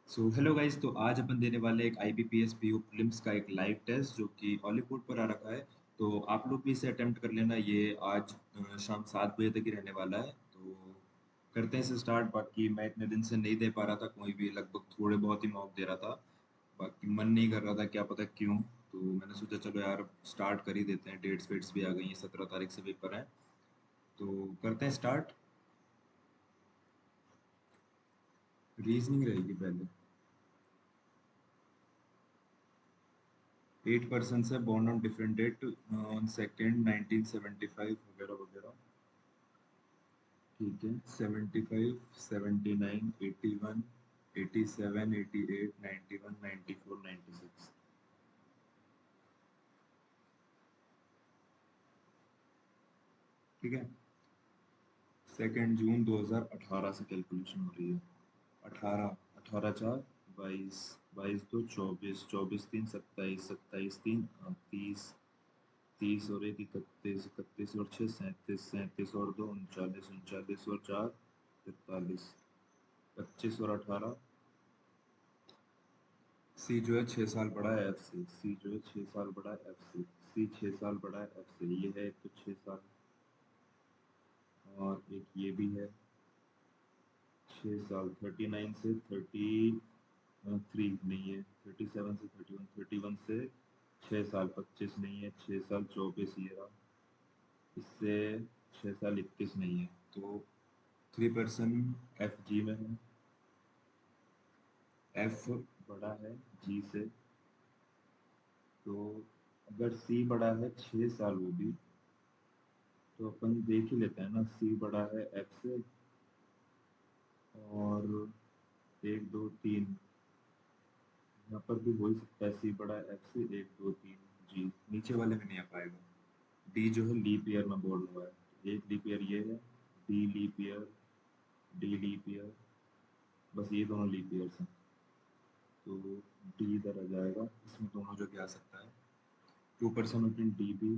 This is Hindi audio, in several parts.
सो हेलो गाइस, तो आज अपन देने वाले एक IBPS PO प्रीलिम्स का एक लाइव टेस्ट जो कि हॉलीवुड पर आ रखा है। तो आप लोग भी इसे अटेम्प्ट कर लेना। ये आज शाम 7 बजे तक ही रहने वाला है। तो करते हैं इसे स्टार्ट। बाकी मैं इतने दिन से नहीं दे पा रहा था, कोई भी लगभग थोड़े बहुत ही मॉक दे रहा था। बाकी मन नहीं कर रहा था, क्या पता क्यों। तो मैंने सोचा चलो यार स्टार्ट कर ही देते हैं। डेट्स वेट्स भी आ गई हैं, 17 तारीख से पेपर है। तो करते हैं स्टार्ट। रीजनिंग रहेगी पहले। 8 persons है born on different date on second 1975 वगैरह वगैरह। ठीक है, 75, 79, 81, 87, 88, 91, 94, 96। ठीक है, 2 जून 2018 से कैलकुलेशन हो रही है। 18, 18 4 22, 22 2 24, 24 3 27, 27 3 30, 30 और 1 31, 31 और 6 37, 37 और 2 39, 39 और 4 43, 25 और 18। सी जो है 6 साल बड़ा है एफ से। सी जो है 6 साल बड़ा है एफ से। सी 6 साल बड़ा है एफ से। ये है एक तो 6 साल, और एक ये भी है 6 साल। 39 से 33 नहीं है। 37 से 31, 31 से 6 साल 25 नहीं है। 6 साल 24 ये रहा। इससे 6 साल 21 नहीं है। तो 3 पर्सन एफ जी में है। एफ बड़ा है जी से। तो अगर सी बड़ा है 6 साल वो भी, तो अपन देख ही लेते हैं ना। सी बड़ा है एफ से, और 1 2 3 यहाँ पर भी हो ही सकता है। सी बड़ा है एफ से, 1 2 3। जी नीचे वाले में नहीं आ पाएगा। डी जो है लीप ईयर में बोर्ड हुआ है। एक लीप ईयर ये है, D leap year, D leap year. बस ये दोनों लीप ईयर्स हैं। तो डी इधर आ जाएगा, इसमें दोनों जगह आ सकता है। 2 person between D B,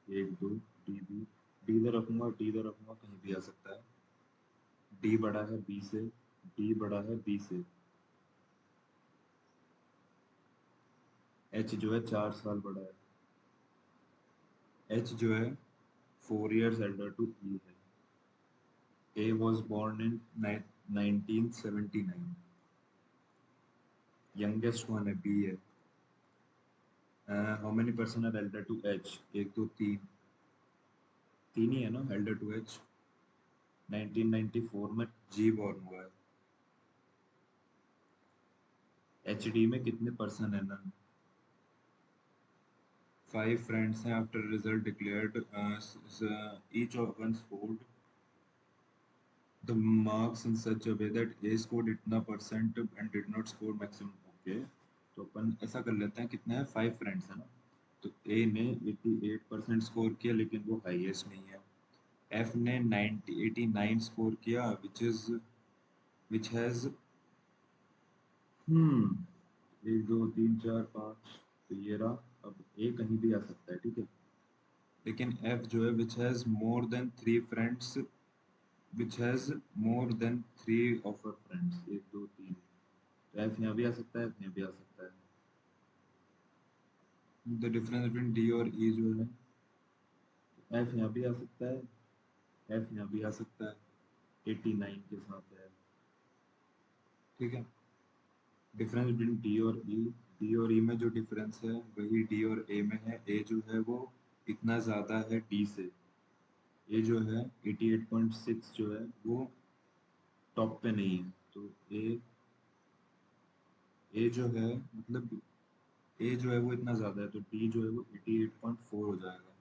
1 2 D B. D इधर रखूंगा, डी इधर रखूंगा, कहीं भी आ सकता है। डी बड़ा है बी से। डी बड़ा है बी से। एच जो है 4 साल बड़ा है। एच जो है 4 years elder टू ई है। A was born in 1979। Youngest one है, बी है। How many person are elder to H? 1 2 3। तीन ही है ना एल्डर टू एच। 1994 में जी बॉर्न हुआ है। एच डी में कितने पर्सन है ना? 5 फ्रेंड्स हैं। After result declared each of one scored the marks in such a way that A scored इतना percent and did not score maximum। Okay, तो अपन ऐसा कर लेते हैं। कितने हैं? 5 फ्रेंड्स है ना। तो A ने 88% स्कोर किया, लेकिन वो हाईएस्ट नहीं है। F ने 89 स्कोर किया, विच हैज 1 2 3 4 5। तो ये रहा। अब A कहीं भी आ सकता है, ठीक है। लेकिन F जो है which has more than 3 friends, which has more than 3 of her friends। 1 2 3। तो एफ यहाँ भी आ सकता है, एफ यहाँ भी आ सकता है। द डिफरेंस बिटवीन डी और ई जो है, एफ यहाँ भी आ सकता है, एफ यहाँ भी आ सकता है। 89 के साथ है, ठीक है। डिफरेंस बिटवीन डी और ई, डी और ई में जो डिफरेंस है वही डी और ए में है। ए जो है वो इतना ज़्यादा है डी से। ए जो है 88.6 जो है वो टॉप पे नहीं है। तो ए जो है मतलब ए जो है वो इतना ज़्यादा है, तो डी जो है वो 88.4 हो जाएगा।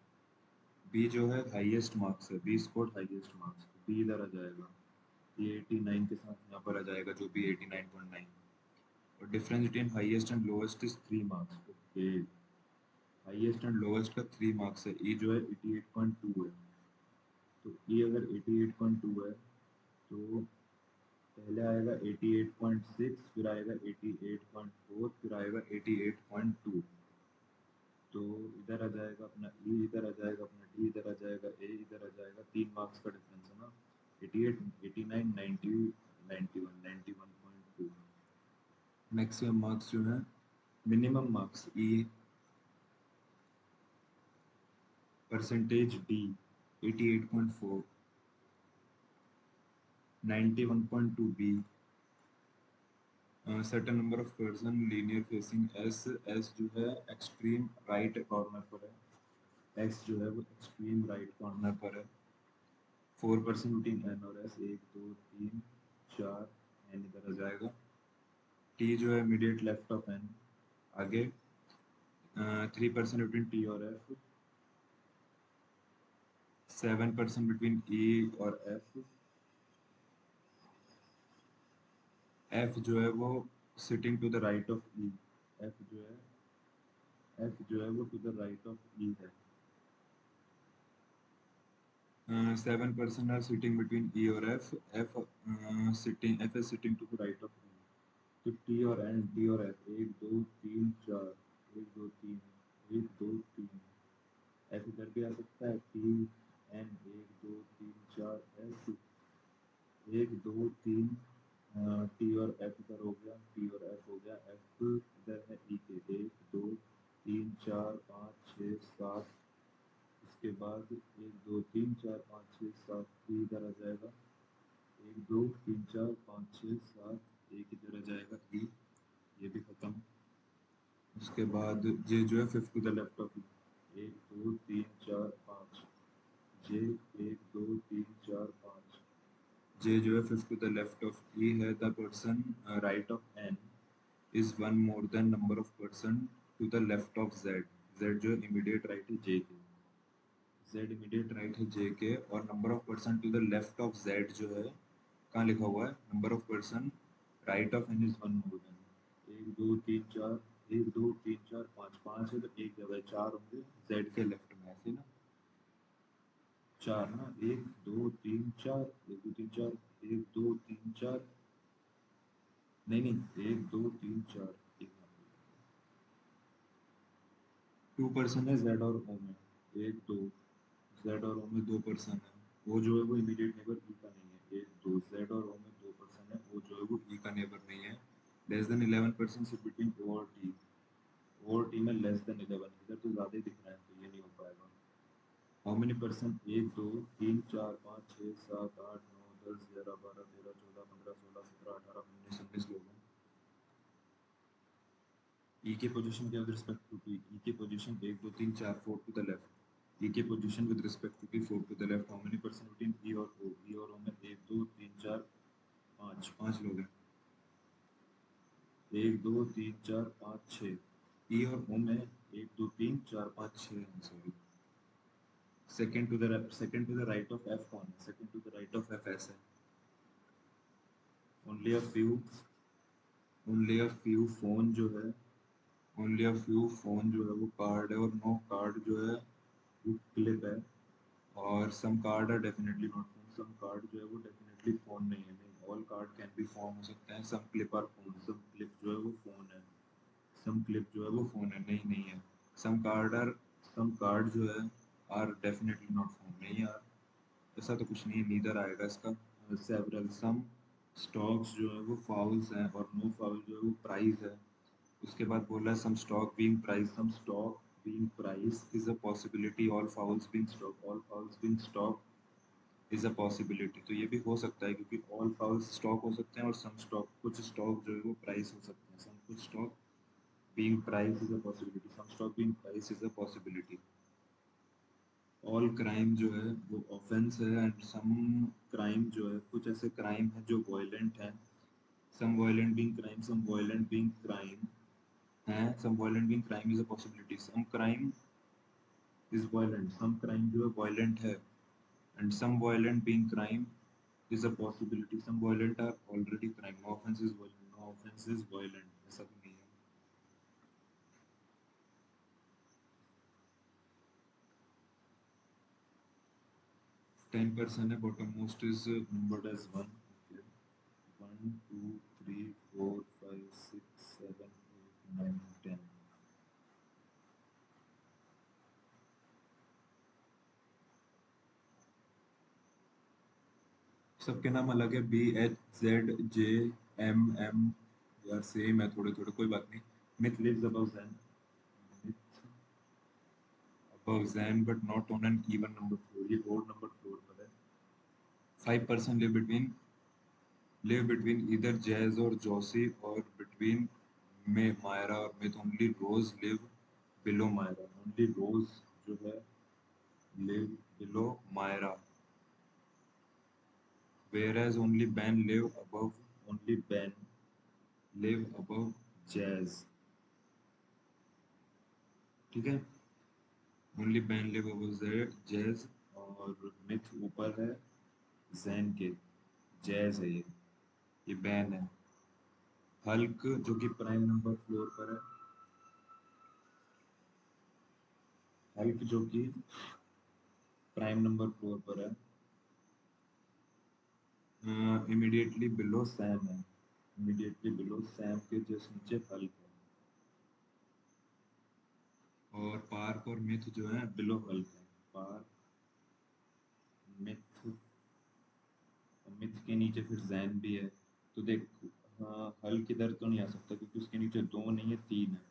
बी जो है हाईएस्ट मार्क्स है, B score highest marks, B इधर आ जाएगा। ये 89 के साथ यहाँ पर आ जाएगा, जो भी 89.9। और difference between highest and lowest is 3 marks. Okay, highest and lowest का 3 मार्क्स है। ई जो है 88.2 है। तो ई अगर 88.2 है, तो पहले आएगा 88.6, फिर आएगा 88.4, फिर आएगा 88.2। तो इधर आ जाएगा अपना ई, इधर आ जाएगा अपना डी, इधर आ जाएगा ए, इधर आ जाएगा। 3 मार्क्स का डिफरेंस है ना। 88, 89, 90, 91, 91.2। मैक्सिमम मार्क्स जो है, minimum marks E, percentage D 88.4, 91.2 B, certain number of person linear facing S, S जो है एक्सट्रीम राइट कॉर्नर पर है, एक्स जो है वो एक्सट्रीम राइट कॉर्नर पर है, 4% बिटवीन एन और एस, 1 2 3 4, एन इधर आ जाएगा, टी जो है इमीडिएट लेफ्ट ऑफ एन, आगे 3% बिटवीन टी और एफ, 7% बिटवीन ई और एफ, एफ जो है वो sitting to the right of E, F जो है एफ जो है वो to the right of E है, 7% आर सिटिंग बिटवीन ई और F, F sitting, F is sitting to the right of E, तो टी और एन, टी और एफ, 1 2 3 4, 1 2 3, 1 2 3, एफ इधर भी आ सकता है, टी एन, 1 2 3 4 एफ, 1 2 3, टी और एफ इधर हो गया, टी और एफ हो गया, एफ इधर है ई के, 1 2 3 4 5 6 7, इसके बाद 1 2 3 4 5 6 7, ई इधर आ जाएगा, 1 2 3 4 5 6 7, एक इधर आ जाएगा ई, ये भी खत्म, उसके बाद जे जो है fifth to the left of E, 1 2 3 4 5, J 1 2 3 4 5, J जो है fifth to the left of E है, the person right of N is one more than number of person to the left of Z, Z जो इमीडिएट राइट है जे के, जेड इमीडिएट राइट है जे के, और number of person to the left of Z जो है कहाँ लिखा हुआ है, number of person right of N is one more than, 1 2 3 4, 1 2 3 4 5, 5 है तो एक जगह 4 होंगे जेड के लेफ्ट में, ऐसे ना, 4 ना, 1 2 3 4, 1 2 3 4, 1 2 3 4, नहीं नहीं, 1 2 3 4, 2% है जेड और ओ में, 1 2, जेड और ओ में 2% है, ओ जो है वो इमीडिएट नेबर ई का नहीं है, 1 2, जेड और ओ में 2% है, ओ जो है वो ई का नेबर नहीं है, लेस देन 11% सिर्फ बिटवीन ओ और टी, ओ और टी में लेस देन 11, इधर तो ज़्यादा ही दिख रहा है तो ये नहीं हो पाएगा, हाउ मेनी परसेंट, 1 2 3 4 5 6 7 8 9 10 11 12 13 14 15 16 17 18 19 लोग हैं, ई के पोजीशन क्या with respect to T, E के position 1 2 3 4 4 to the left, E के position with respect to T 4 to the left, how many percent between E और ओ, ई और ओ में 1 2 3 4 5, 5 लोग हैं, 1 2 3 4 5 6, ई और ओ में 1 2 3 4 5 6 हैं, sorry, second to the right of F कौन है, second to the right of F ऐसे, only a few, only a few phone जो है, ओनली अ फ्यू फोन जो है वो कार्ड है, और नो कार्ड जो है वो क्लिप है, और some card are definitely not phone, some card जो है वो डेफिनेटली फोन नहीं है, नहीं, all card can be phone हो सकते हैं, some clip are phone, some clip जो है वो फोन है, सम क्लिप जो है वो फोन है, नहीं नहीं है, सम कार्ड आर, सम कार्ड जो है आर डेफिनेटली नॉट फोन, नहीं यार, ऐसा तो कुछ नहीं है, नीदर आएगा इसका, सेवरल, सम स्टॉक्स जो है वो फाउल्स हैं, और नो फाउल जो है वो प्राइस है, उसके बाद बोला some stock being price, some stock being price is a possibility, all fouls being stock, all fouls being stock is a possibility, तो ये भी हो सकता है क्योंकि ऑल फाउल्स स्टॉक हो सकते हैं, और सम स्टॉक, कुछ स्टॉक जो है वो प्राइस हो सकते हैं, सम कुछ stock being price is a possibility, some stock being price is a possibility, all crime जो है वो ऑफेंस है, एंड सम क्राइम जो है, कुछ ऐसे क्राइम है जो वायलेंट है, some violent being crime, some violent being crime है, some violent being crime is a possibility, some crime is violent, some crime जो है वायलेंट है, and some violent being crime is a possibility, some violent are already crime, no offence is violent, no offence is violent, ऐसा भी नहीं है, 10% है, bottom most is numbered as 1, 1 2 3 4 5 6 7 8 9 10, सबके नाम अलग है, B H Z J M M यार सेम है थोड़े थोड़े, कोई बात नहीं। Mith lives above Jain, Mith above Jain but not on an even number floor, ये ओड नंबर फ्लोर पर है। 5% live between either Jazz or Josie, or between May, Myra और Myth. Only Rose live below Myra. Only Rose जो है live below Myra. Whereas only Ben live above. Only Ben live above Jazz. ठीक है? Only Ben live above Jazz और Myth ऊपर है Zen के. Jazz है ये Ben है. हल्क जो कि प्राइम नंबर फ्लोर पर है, हल्क जो कि प्राइम नंबर फ्लोर पर है, इमीडिएटली बिलो सैम है, इमीडिएटली बिलो सैम के जस्ट नीचे हल्क है, और पार्क और मिथ जो है बिलो हल्क है। पार्क, मिथ, मिथ के नीचे फिर जैन भी है। तो देख, हाँ, हल्क इधर तो नहीं आ सकता क्योंकि उसके नीचे दो नहीं है, तीन है।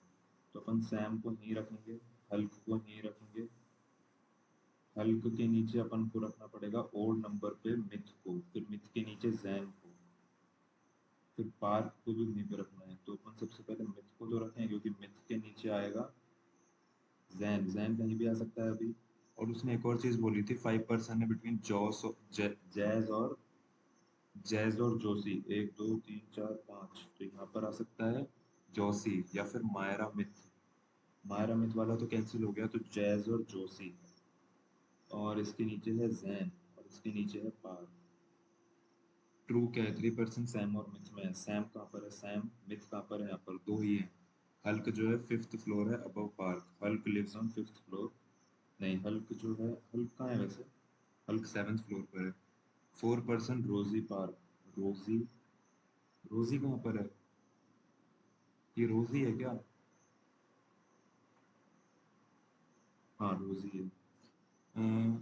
तो अपन सैम को नहीं रखेंगे, हल्क को नहीं रखेंगे, हल्क के नीचे अपन को रखना पड़ेगा ओड नंबर पे मिथ को, फिर मिथ के नीचे जैन को, फिर पार्क को भी वहीं पे रखना है। तो अपन सबसे पहले मिथ को तो रखें क्योंकि मिथ के नीचे आएगा जैन, जैन कहीं भी आ सकता है अभी। और उसने एक और चीज बोली थी, 5% है बिटवीन जॉस और जैज और जोशी, एक दो तीन चार पाँच, तो यहाँ पर आ सकता है जोशी या फिर मायरा मिथ। मायरा मिथ वाला तो कैंसिल हो गया, तो जैज और जोशी, और इसके नीचे है जैन, और इसके नीचे है पार्क। ट्रू क्या है? 3% सैम और मिथ में है। सैम कहाँ पर है? सैम, मिथ कहाँ पर है? यहाँ पर दो ही है। हल्क जो है फिफ्थ फ्लोर है above Park, Hulk lives on fifth floor. नहीं, हल्क जो है, हल्क कहाँ है वैसे? हल्क सेवेंथ फ्लोर पर है। 4% रोजी पार्क, रोजी, रोजी कहाँ पर है? ये रोजी है क्या? हाँ रोजी है।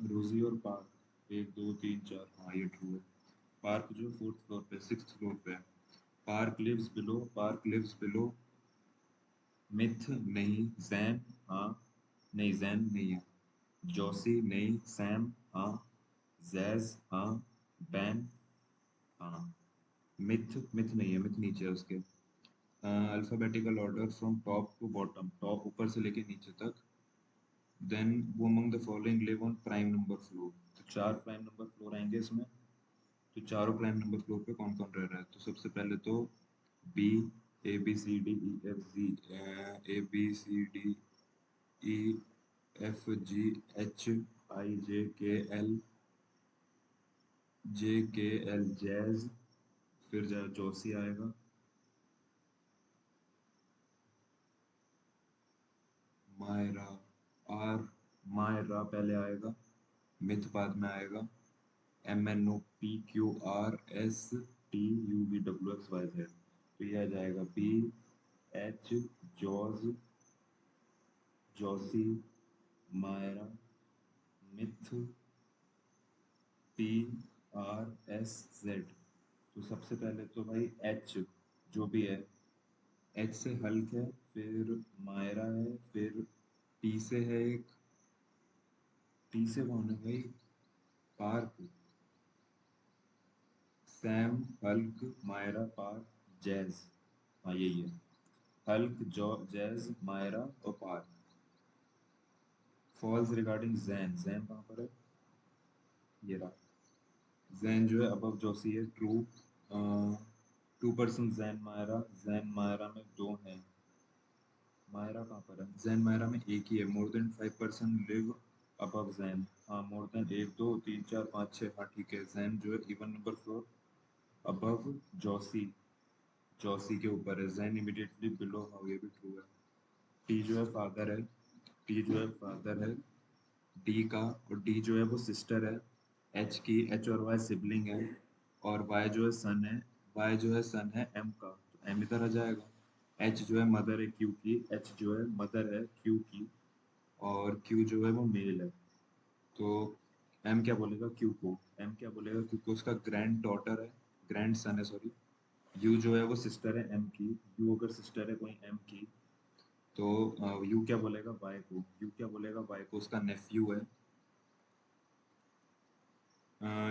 रोजी और पार्क, एक दो तीन चार, हाँ ये ट्रू है। पार्क जो फोर्थ फ्लोर पे, सिक्स्थ फ्लोर पे है। Park lives below, Park lives below Mith, नहीं, जैन, हाँ, नहीं जैन नहीं है, जोसी नहीं, सैम हाँ, जैज हाँ, बैन हाँ, मिथ, मिथ नहीं है, मिथ नीचे है उसके। Alphabetical order from top to bottom, top ऊपर से लेके नीचे तक। देन वो among the following live on prime number floor, तो चार प्राइम नंबर फ्लोर आएंगे इसमें। तो चारों प्राइम नंबर फ्लोर पे कौन कौन रह रहा है? तो सबसे पहले तो B, A B C D E F G, A B C D E F G H I J K L, J K L jazz, फिर जोशी आएगा, मायरा, आर, मायरा पहले आएगा, मिथ बाद में आएगा, M N O P Q R S T U V W X Y Z. तो ये आ जाएगा B H, George, Joshi, Myra, Mith, P R S Z. तो सबसे पहले तो भाई एच जो भी है, एच से हल्क है, फिर मायरा है, फिर टी से है एक, टी से कौन है भाई? Park, Sam, Hulk, Myra, Park, Jazz, हाँ यही है, हल्क, जो जैज, मायरा और Park. False regarding Jain, Jain कहाँ पर है? ये रहा, जैन जो है अबव जोशी है, ट्रू। 2% जैन मायरा, जैन मायरा में दो हैं, मायरा कहाँ पर है? जैन मायरा में एक ही है। More than 5% live above Jain, हाँ मोर देन, एक दो तीन चार पाँच छः, हाँ ठीक है। जैन जो है even number floor above Joshi, Joshi के ऊपर है। जैन इमीडिएटली बिलो, हाँ ये भी ट्रू है। टी जो है फादर है, टी जो है फादर है डी का, और डी जो है वो सिस्टर है एच की, एच और वाई सिबलिंग है, और वाई जो है सन है, वाई जो है सन है एम का, तो एम इधर आ जाएगा। एच जो है मदर है क्यू की, एच जो है मदर है क्यू की, और क्यू जो है वो मेल है। तो एम क्या बोलेगा क्यू को? एम क्या बोलेगा क्यू को? उसका ग्रैंड डॉटर है, ग्रैंड सन है सॉरी, यू जो है वो सिस्टर है एम की। यू अगर सिस्टर है कोई एम की, तो यू क्या बोलेगा वाई को, यू क्या बोलेगा वाई को, उसका नेफ्यू है।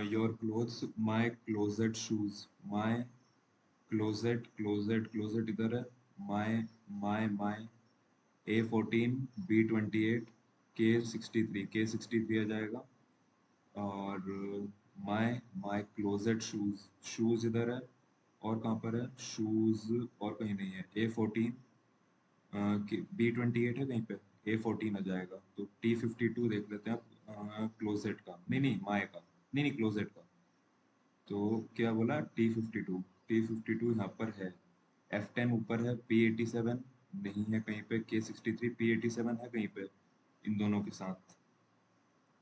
Your clothes my closet shoes, my closet, closet closet इधर है। माई माई A14 B28 K63, K63 आ जाएगा। और माई माई क्लोजेट शूज, शूज इधर है। और कहाँ पर है शूज, और कहीं नहीं है। A14 B28 है कहीं पे, A14 आ जाएगा। तो T52 देख लेते हैं आप, क्लोजेट का, नहीं माए का, नहीं क्लोजेट का। तो क्या बोला, T52 यहाँ पर है। F10 ऊपर है, P87 नहीं है कहीं पे, K63 P87 है कहीं पे इन दोनों के साथ।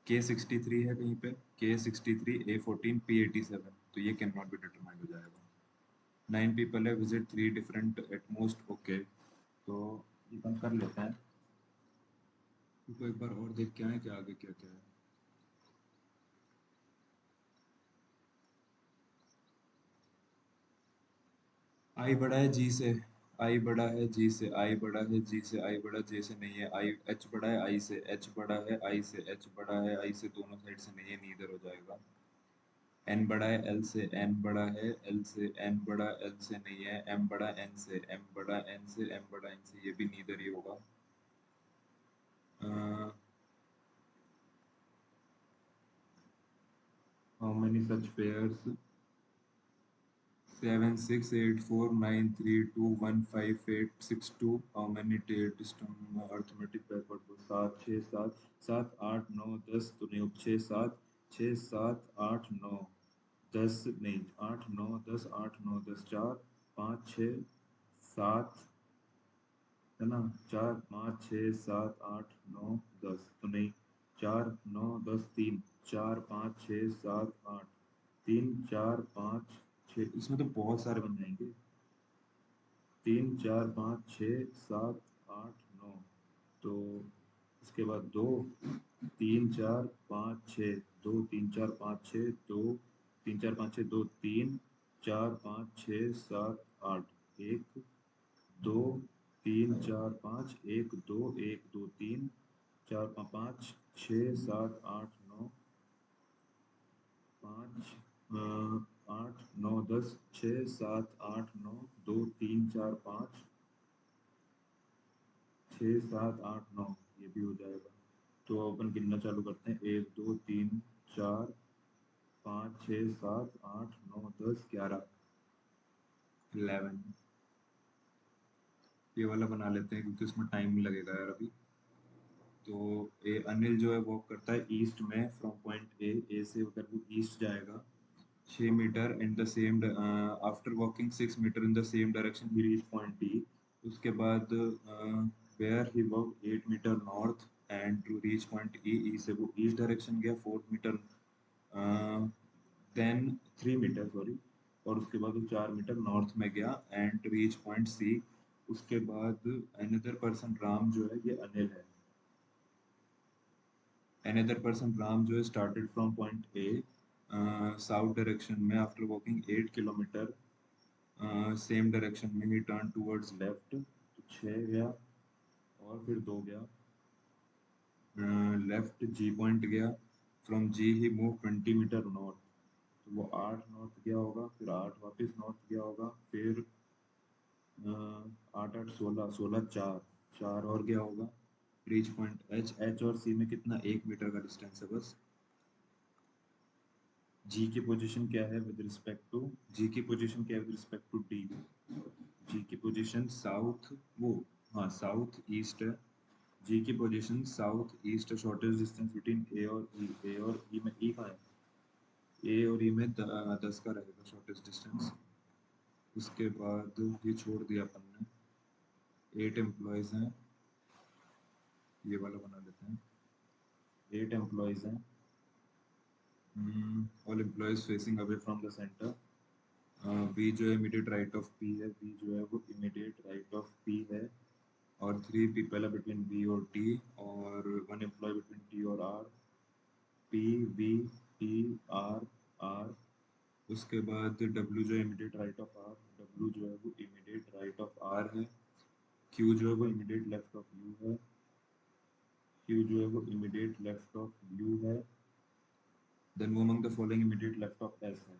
K63 है कहीं पे, K63 A14 P87, तो ये कैन नॉट बी डिटरमाइंड हो जाएगा। 9 people है, विजिट 3 different एटमोस्ट, ओके। तो ये हम कर लेते हैं। तो एक बार और देख के आए कि आगे क्या क्या है। आई बड़ा है जी से, आई बड़ा है जी से, आई बड़ा है जी से, आई बड़ा जे से नहीं है। आई एच बड़ा है आई से, एच बड़ा है आई से, एच बड़ा है आई से, दोनों साइड से नहीं है, नीदर हो जाएगा। एन बड़ा है एल से, एन बड़ा है एल से, एन बड़ा एल से नहीं है। एम बड़ा एन से, एम बड़ा एन से, एम बड़ा एन से, ये भी नीदर ही होगा। How many such pairs, 7 6 8 4 9 3 2 1 5 8 6 2। How many distance arithmetic backward, 7 6 7 7 8 9 10, तो नहीं, 6 7 6 7 8 9 10, नहीं 8 9 10 8 9 10, 4 5 6 7 है ना, 4 5 6 7 8 9 10, तो नहीं, 4 9 10 3, 4 5 6 7 8, 3 4 5 6, इसमें तो बहुत सारे बन जाएंगे। 3 4 5 6 7 8 9, तो इसके बाद 2 3 4 5 6, 2 3 4 5 6 2 3 4 5 6 7 8, 1 2 3 4 5 1 2 3 4 5 6 7 8 9, 5 8 9 10 6 7 8 9, 2 3 4 5 6 7 8 9, ये भी हो जाएगा। तो अपन गिनना चालू करते हैं, 1 2 3 4 5 6 7 8 9 10 11। ये वाला बना लेते हैं क्योंकि उसमें टाइम लगेगा यार अभी। तो ए अनिल जो है वॉक करता है ईस्ट में फ्रॉम पॉइंट ए से उधर वो ईस्ट जाएगा 6 metre in the same, after walking 6 metre in the same direction he reach point D. उसके बाद where he walk 8 metre north and to reach point E, E से वो ईस्ट डायरेक्शन गया 4 मीटर, देन 3 मीटर सॉरी, और उसके बाद वो 4 मीटर नॉर्थ में गया एंड रीच पॉइंट सी। उसके बाद अनदर पर्सन राम जो है, ये अनिल है। Another person Ram जो है started from point A south direction में after walking 8 kilometre same direction में ही टर्न टूवर्ड्स लेफ्ट, तो 6 गया और फिर 2 गया, लेफ्ट जी पॉइंट गया, फ्रॉम जी ही मूव 20 मीटर नॉर्थ, तो वो 8 नॉर्थ गया होगा, फिर 8 वापस नॉर्थ गया होगा, फिर 8 8 16 4 4 और गया होगा, रीच पॉइंट एच, एच और सी में कितना 1 मीटर का डिस्टेंस है बस। जी की पोजीशन क्या है विद रिस्पेक्ट टू, जी की पोजीशन क्या है विद रिस्पेक्ट टू डी, जी की पोजीशन साउथ, वो हाँ साउथ ईस्ट है। जी की पोजीशन साउथ ईस्ट है, शॉर्टेस्ट डिस्टेंस बिटवीन ए और ई, ए और ई में ई कहाँ है, ए और ई में 10 का रहेगा शॉर्टेस्ट डिस्टेंस। उसके बाद ये छोड़ दिया अपन ने, 8 एम्प्लॉयज हैं, ये वाला बना लेते हैं, 8 एम्प्लॉयज हैं, all employees facing away from the centre. B जो है इमीडिएट राइट ऑफ पी है, बी जो है वो इमीडिएट राइट ऑफ पी है, और 3 people है बिटवीन बी और टी, और 1 एम्प्लॉय बिटवीन टी और R, P B T R R. उसके बाद डब्ल्यू जो है immediate right of R, W जो है वो इमीडिएट राइट ऑफ R है, Q जो है वो इमीडिएट लेफ्ट ऑफ U है, Q जो है वो इमीडिएट लेफ्ट ऑफ U है, देन वो among the following immediate left of S है,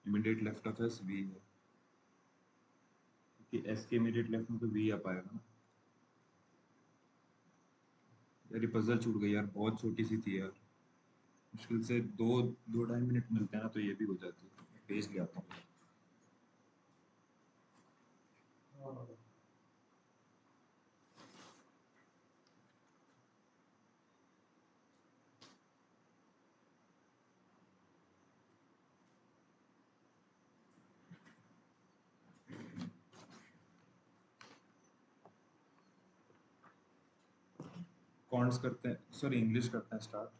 immediate left of S V है, क्योंकि S के इमीडिएट लेफ्ट में तो V आ पाएगा ना। यार ये पजल छूट गई यार, बहुत छोटी सी थी यार, मुश्किल से दो दो ढाई मिनट मिलते हैं ना तो ये भी हो जाती है। पेज ले आता हूँ। कॉन्ट्स करते हैं, सॉरी इंग्लिश करते हैं स्टार्ट।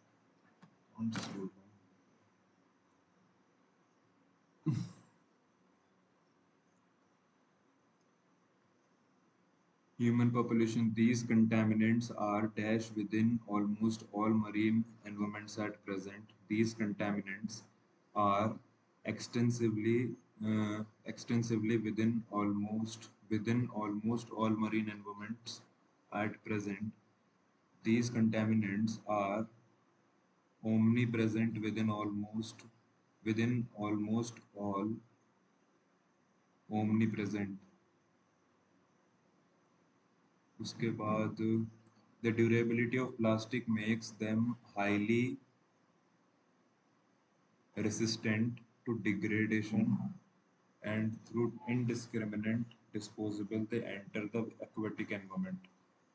कॉन्ट्स बोल रहा हूँ। Human population. These contaminants are dash within almost all marine environments at present. These contaminants are extensively within almost all marine environments at present. These contaminants are omnipresent within almost all omnipresent. उसके बाद the durability of plastic makes them highly resistant to degradation and through indiscriminate disposable they enter the aquatic environment.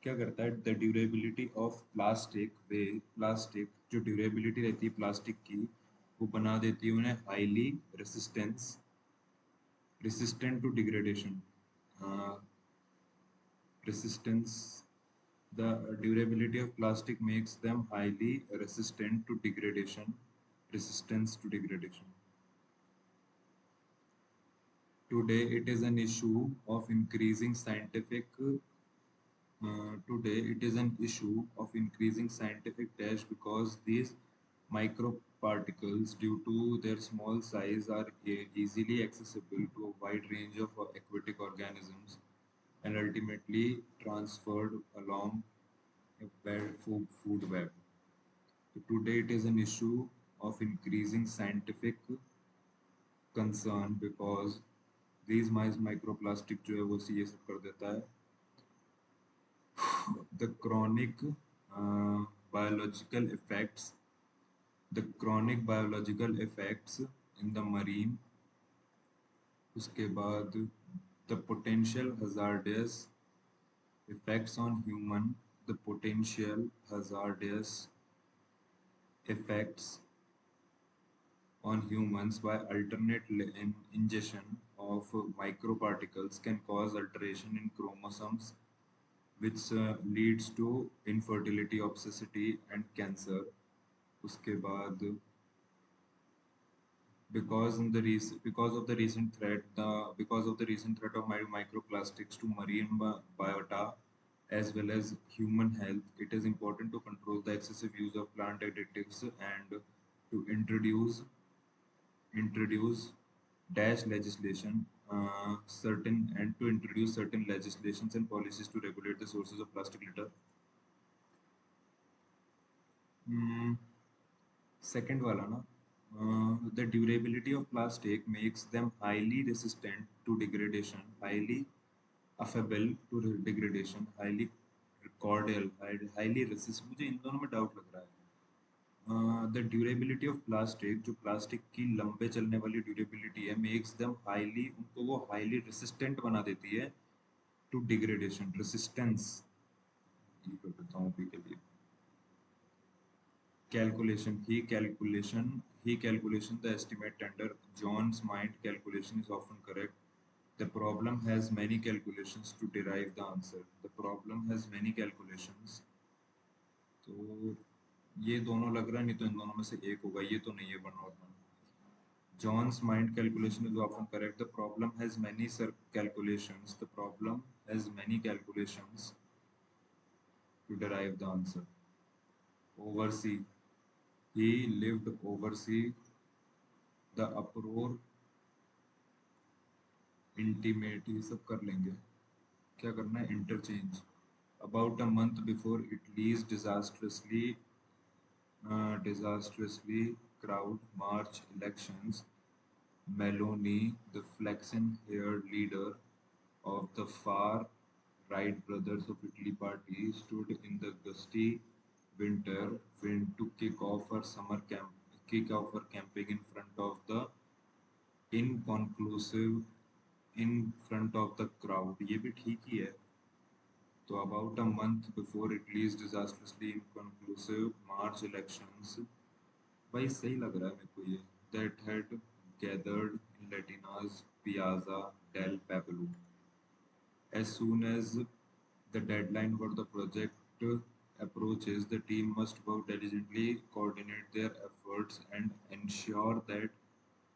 क्या करता है the durability of plastic जो durability रहती है प्लास्टिक की वो बना देती है उन्हें highly resistant to degradation. Resistance The durability of plastic makes them highly resistant to degradation. Resistance to degradation. Today, it is an issue of increasing scientific. Today, it is an issue of increasing scientific dash because these microparticles, due to their small size, are easily accessible to a wide range of aquatic organisms and ultimately transferred along a food web. So today it is an issue of increasing scientific concern because these microplastic जो है वो ये सब कर देता है. The chronic biological effects in the marine. उसके बाद the potential hazardous effects on human, the potential hazardous effects on humans by alternate ingestion of microparticles can cause alteration in chromosomes, which leads to infertility, obesity, and cancer. उसके बाद because of the recent threat of microplastics to marine biota as well as human health, it is important to control the excessive use of plant additives and to introduce dash legislation to introduce certain legislations and policies to regulate the sources of plastic litter. Second वाला ना, the durability of plastic makes them highly resistant to degradation, highly affable to degradation, highly cordial, highly resistant. मुझे इन दोनों में डाउट लग रहा है. द ड्यूरेबिलिटी ऑफ प्लास्टिक, जो प्लास्टिक की लंबे चलने वाली ड्यूरेबिलिटी है, मेक्स देम हाईली, उनको वो हाईली रेसिस्टेंट बना देती है टू डिग्रेडेशन. रेसिस्टेंस ये कर देता हूँ के लिए. Calculation. He calculation the estimate under John's mind calculation is often correct. The problem has many calculations to derive the answer. The problem has many calculations. तो ये दोनों लग रहा है, नहीं तो इन दोनों में से एक होगा. ये तो नहीं है वन और one. John's mind calculation is often correct. The problem has many calculations. The problem has many calculations to derive the answer. Oversee. He lived oversee the uproar intimate, ये सब कर लेंगे। क्या करना है? Interchange. About a month before Italy's disastrously crowd March elections, Meloni, the flaxen-haired leader of the far-right Brothers of Italy party, stood in the gusty winter wind to kick off her campaign inconclusive in front of the crowd. ये भी ठीक ही है। तो about a month before Italy's disastrously inconclusive March elections, भाई सही लग रहा है मेरे को ये, that had gathered in Latina's Piazza del Popolo. As soon as the deadline for the project approaches, the team must work diligently, coordinate their efforts, and ensure that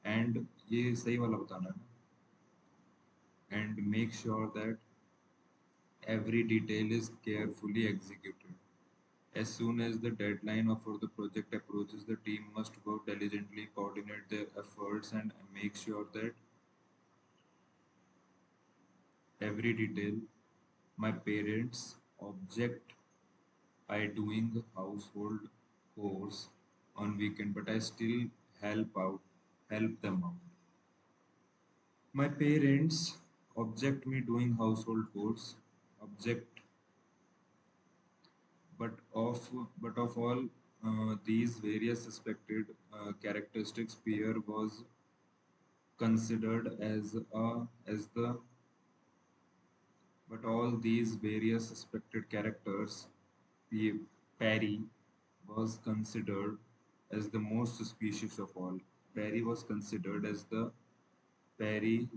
and ये सही वाला बताना है ना, and make sure that every detail is carefully executed. As soon as the deadline for the project approaches, the team must work diligently, coordinate their efforts, and make sure that every detail. My parents object I doing household chores on weekend, but I still help them out. My parents object me doing household chores, object, but of but of all these various suspected characteristics, Pierre was considered as the but all these various suspected characters, Perry was considered as the most suspicious of all. Perry was considered as the Perry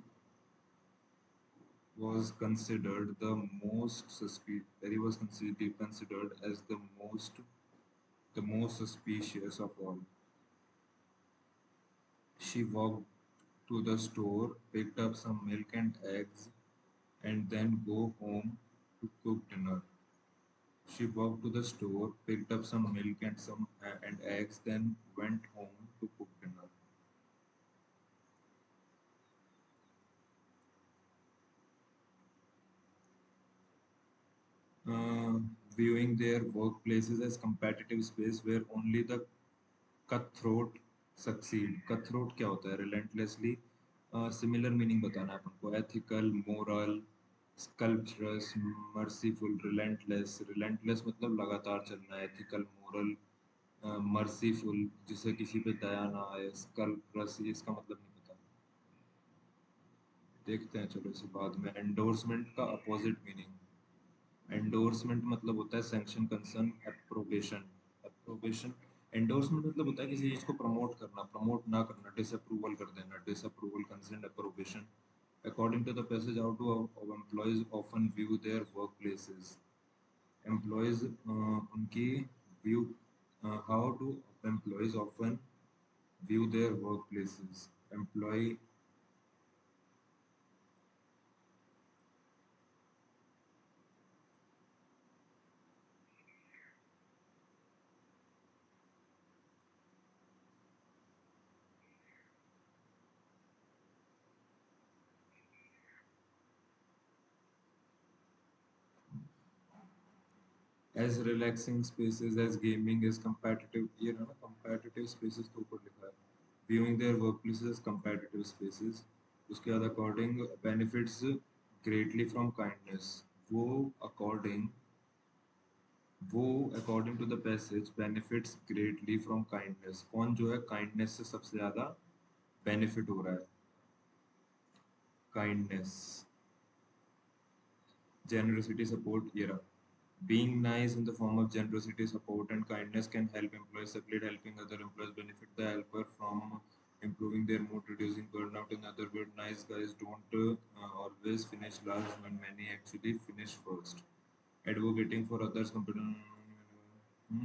was considered the most suspicious. Perry was considered as the most suspicious of all. She walked to the store, picked up some milk and eggs, and then go home to cook dinner. She walked to the store, picked up some milk and eggs, then went home to cook dinner. Uh, Viewing their workplaces as competitive space where only the cutthroat succeed. Cutthroat क्या होता है? Relentlessly. Similar meaning बताना है अपन को. Ethical, moral, sculpturous, merciful, relentless. Relentless मतलब लगातार चलना. Ethical, moral, मर्सीफुल, जिसे किसी पे दया ना आए. स्कल्परस, इसका मतलब नहीं पता, देखते हैं चलो इसे बाद में. एंडोर्समेंट का अपोजिट मीनिंग. एंडोर्समेंट मतलब होता है sanction, concern, approbation. Approbation. Endorsement मतलब होता है किसी चीज को प्रमोट करना, प्रमोट ना करना, डिसअप्रूवल कर देना. Disapproval, concern, approbation. According to the passage, how do employees often view their workplaces? Employees उनकी view how do employees often view their workplaces? Employee. As relaxing spaces as gaming is competitive, ये ना competitive spaces के ऊपर लिखा है. Viewing their workplaces as competitive spaces. उसके बाद according benefits greatly from kindness. वो according वो according to the passage benefits greatly from kindness. कौन जो है kindness से सबसे ज़्यादा benefit हो रहा है? Kindness. Generosity, support, ये रहा. Being nice in the form of generosity, support, and kindness can help employees succeed, helping other employees benefit the helper from improving their mood, reducing burnout. In other words, nice guys don't always finish last when many actually finish first. Advocating for others, hmm?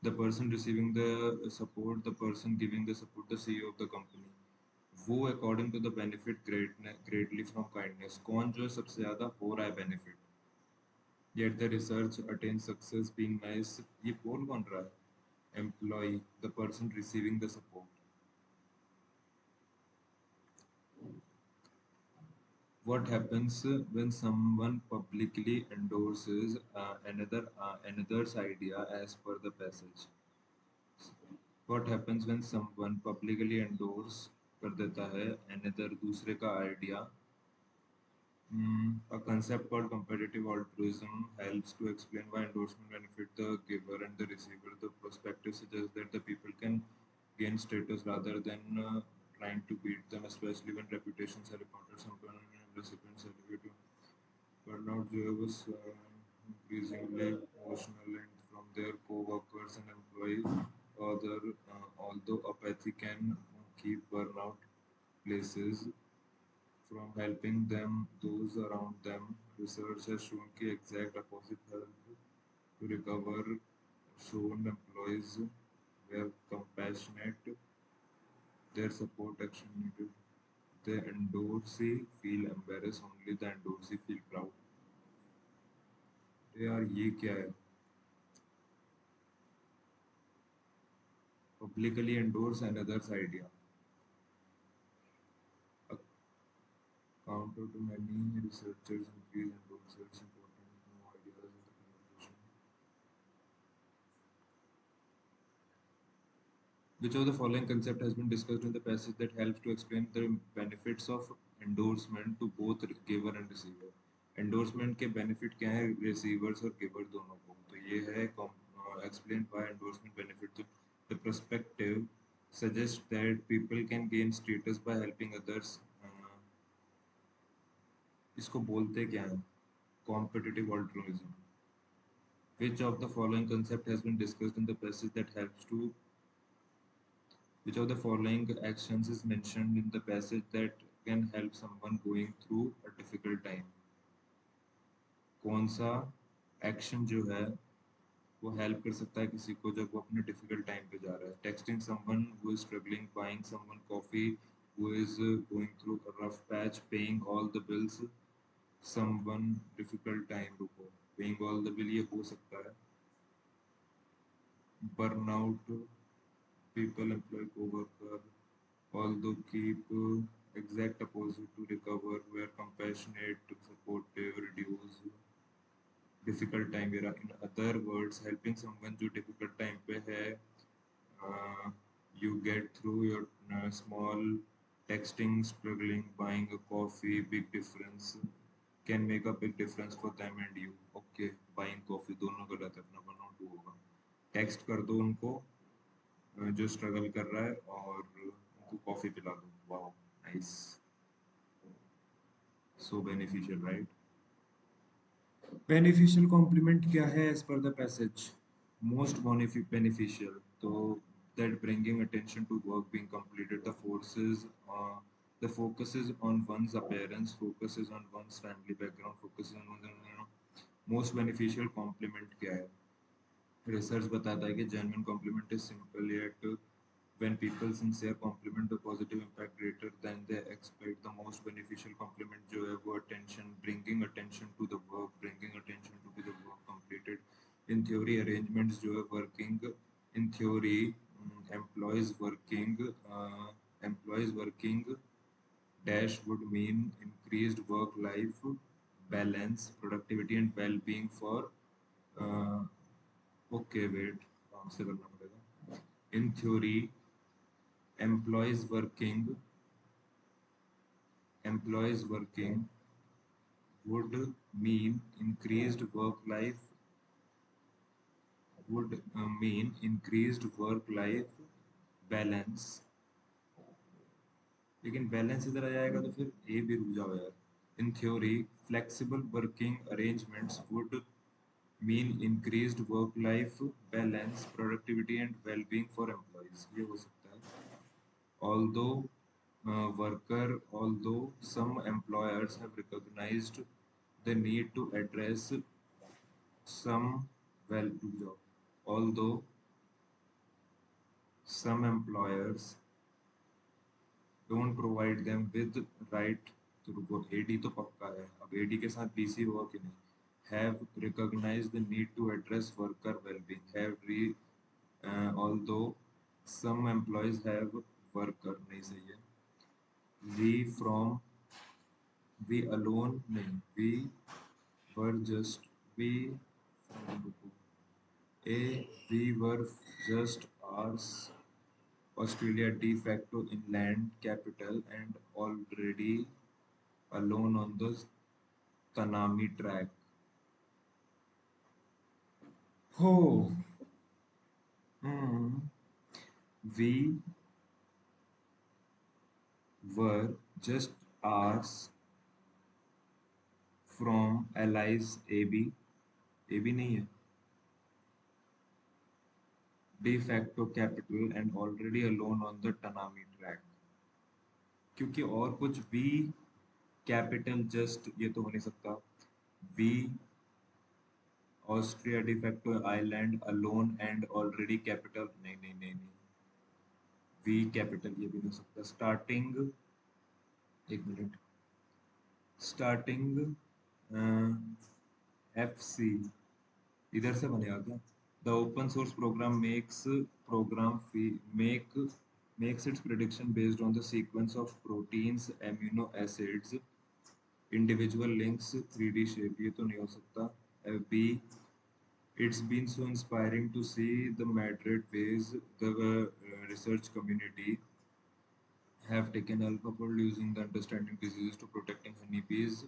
The person receiving the support, the person giving the support, the CEO of the company. वो according to the benefit greatly from kindness. कौन जो है सबसे ज़्यादा हो रहा है benefit? Yet the research attains success being nice. ये बोल कौन रहा है? Employee, the person receiving the support. What happens when someone publicly endorses another's idea as per the passage? What happens when someone publicly endorse कर देता है another दूसरे का idea? A concept called competitive altruism helps to explain why endorsement benefit the giver and the receiver. The perspective suggests that the people can gain status rather than trying to beat them, especially when reputations are important. Some recipients celebrate burnout was increasingly emotional and from their co-workers and employees. Although apathy can keep burnout places from helping those around them, research has shown the exact opposite help to recover. Shown employees were compassionate, their support action needed. The endorsee feel embarrassed, only the endorsee feel proud. यार ये क्या है? Publicly endorse another's idea. A counter to many researchers increase endorsers important new ideas in the conversation. Which of the following concept has been discussed in the passage that helps to explain the benefits of endorsement to both giver and receiver? Endorsement के benefit क्या है receivers और giver दोनों को? तो ये है explain why endorsement benefit. The perspective suggests that people can gain status by helping others. इसको बोलते क्या है? Competitive altruism. Which of the following concept has been discussed in the passage that helps to Which of the following actions is mentioned in the passage that can help someone going through a difficult time? कौन सा एक्शन जो है वो हेल्प कर सकता है किसी को जब वो अपने डिफिकल्ट टाइम पे जा रहा है? Texting someone who is struggling, buying someone coffee who is going through a rough patch, paying all the bills someone difficult time. रुको, पेइंग ऑल द बिल ये हो सकता है. Burnout, people employ co-worker, although keep exact opposite to recover, where compassionate, supportive, reduce difficult time era. In other words, helping someone जो difficult time पे है, you get through your small texting, struggling, buying a coffee, big difference can make a big difference for them and you. Okay, buying coffee दोनों गलत है, अपना burnout होगा. टेक्स्ट कर दो उनको जो स्ट्रगल कर रहा है और उनको कॉफी पिला दो. Wow, nice, so beneficial, right? Beneficial complement क्या है एज पर द पैसेज? Most beneficial. तो that bringing attention to work being completed, the focuses on one's appearance, focuses on one's family background, focuses on most beneficial compliment क्या है? रिसर्च बताता है कि genuine compliment is simple yet when people sincere compliment the positive impact greater than they expect. The most beneficial compliment जो है वो attention, bringing attention to the work, bringing attention to the work completed. In theory, arrangements जो है working, in theory, employees working, employees working dash would mean increased work-life balance, productivity and well-being for uh, okay, wait, काम से करना पड़ेगा. In theory, employees working employees working would mean increased work life would mean increased work life balance. लेकिन बैलेंस इधर आ जाएगा तो फिर ए भी रुक जाओ यार. In theory, flexible working arrangements would mean increased work life balance, productivity and well-being for employees. ये हो सकता है. Although some employers have recognized the need to address some well job. Although some employers don't provide them with right to रुको, AD तो पक्का है. अब AD के साथ BC हुआ कि नहीं? Have recognized the need to address worker well-being. Although some employees have worker नहीं सही है. We from We alone नहीं, were just we we were just ours Australia de facto inland capital and already alone on the Tanami track. Oh, hmm. We were just hours from allies AB. AB नहीं है. De facto capital and already alone on the Tanami track. क्योंकि और कुछ भी कैपिटल जस्ट ये तो हो नहीं सकता. We Austria de facto island alone and already capital नहीं नहीं नहीं नहीं. वी कैपिटल ये भी नहीं हो सकता. स्टार्टिंग एक मिनट. स्टार्टिंग एफ सी इधर से बनेगा क्या? The open source program program make makes its prediction based on the sequence of proteins amino acids individual links 3D shape ये तो नहीं हो सकता. B it's been so inspiring to see the Madrid ways the research community have taken AlphaFold using the understanding diseases to protecting honeybees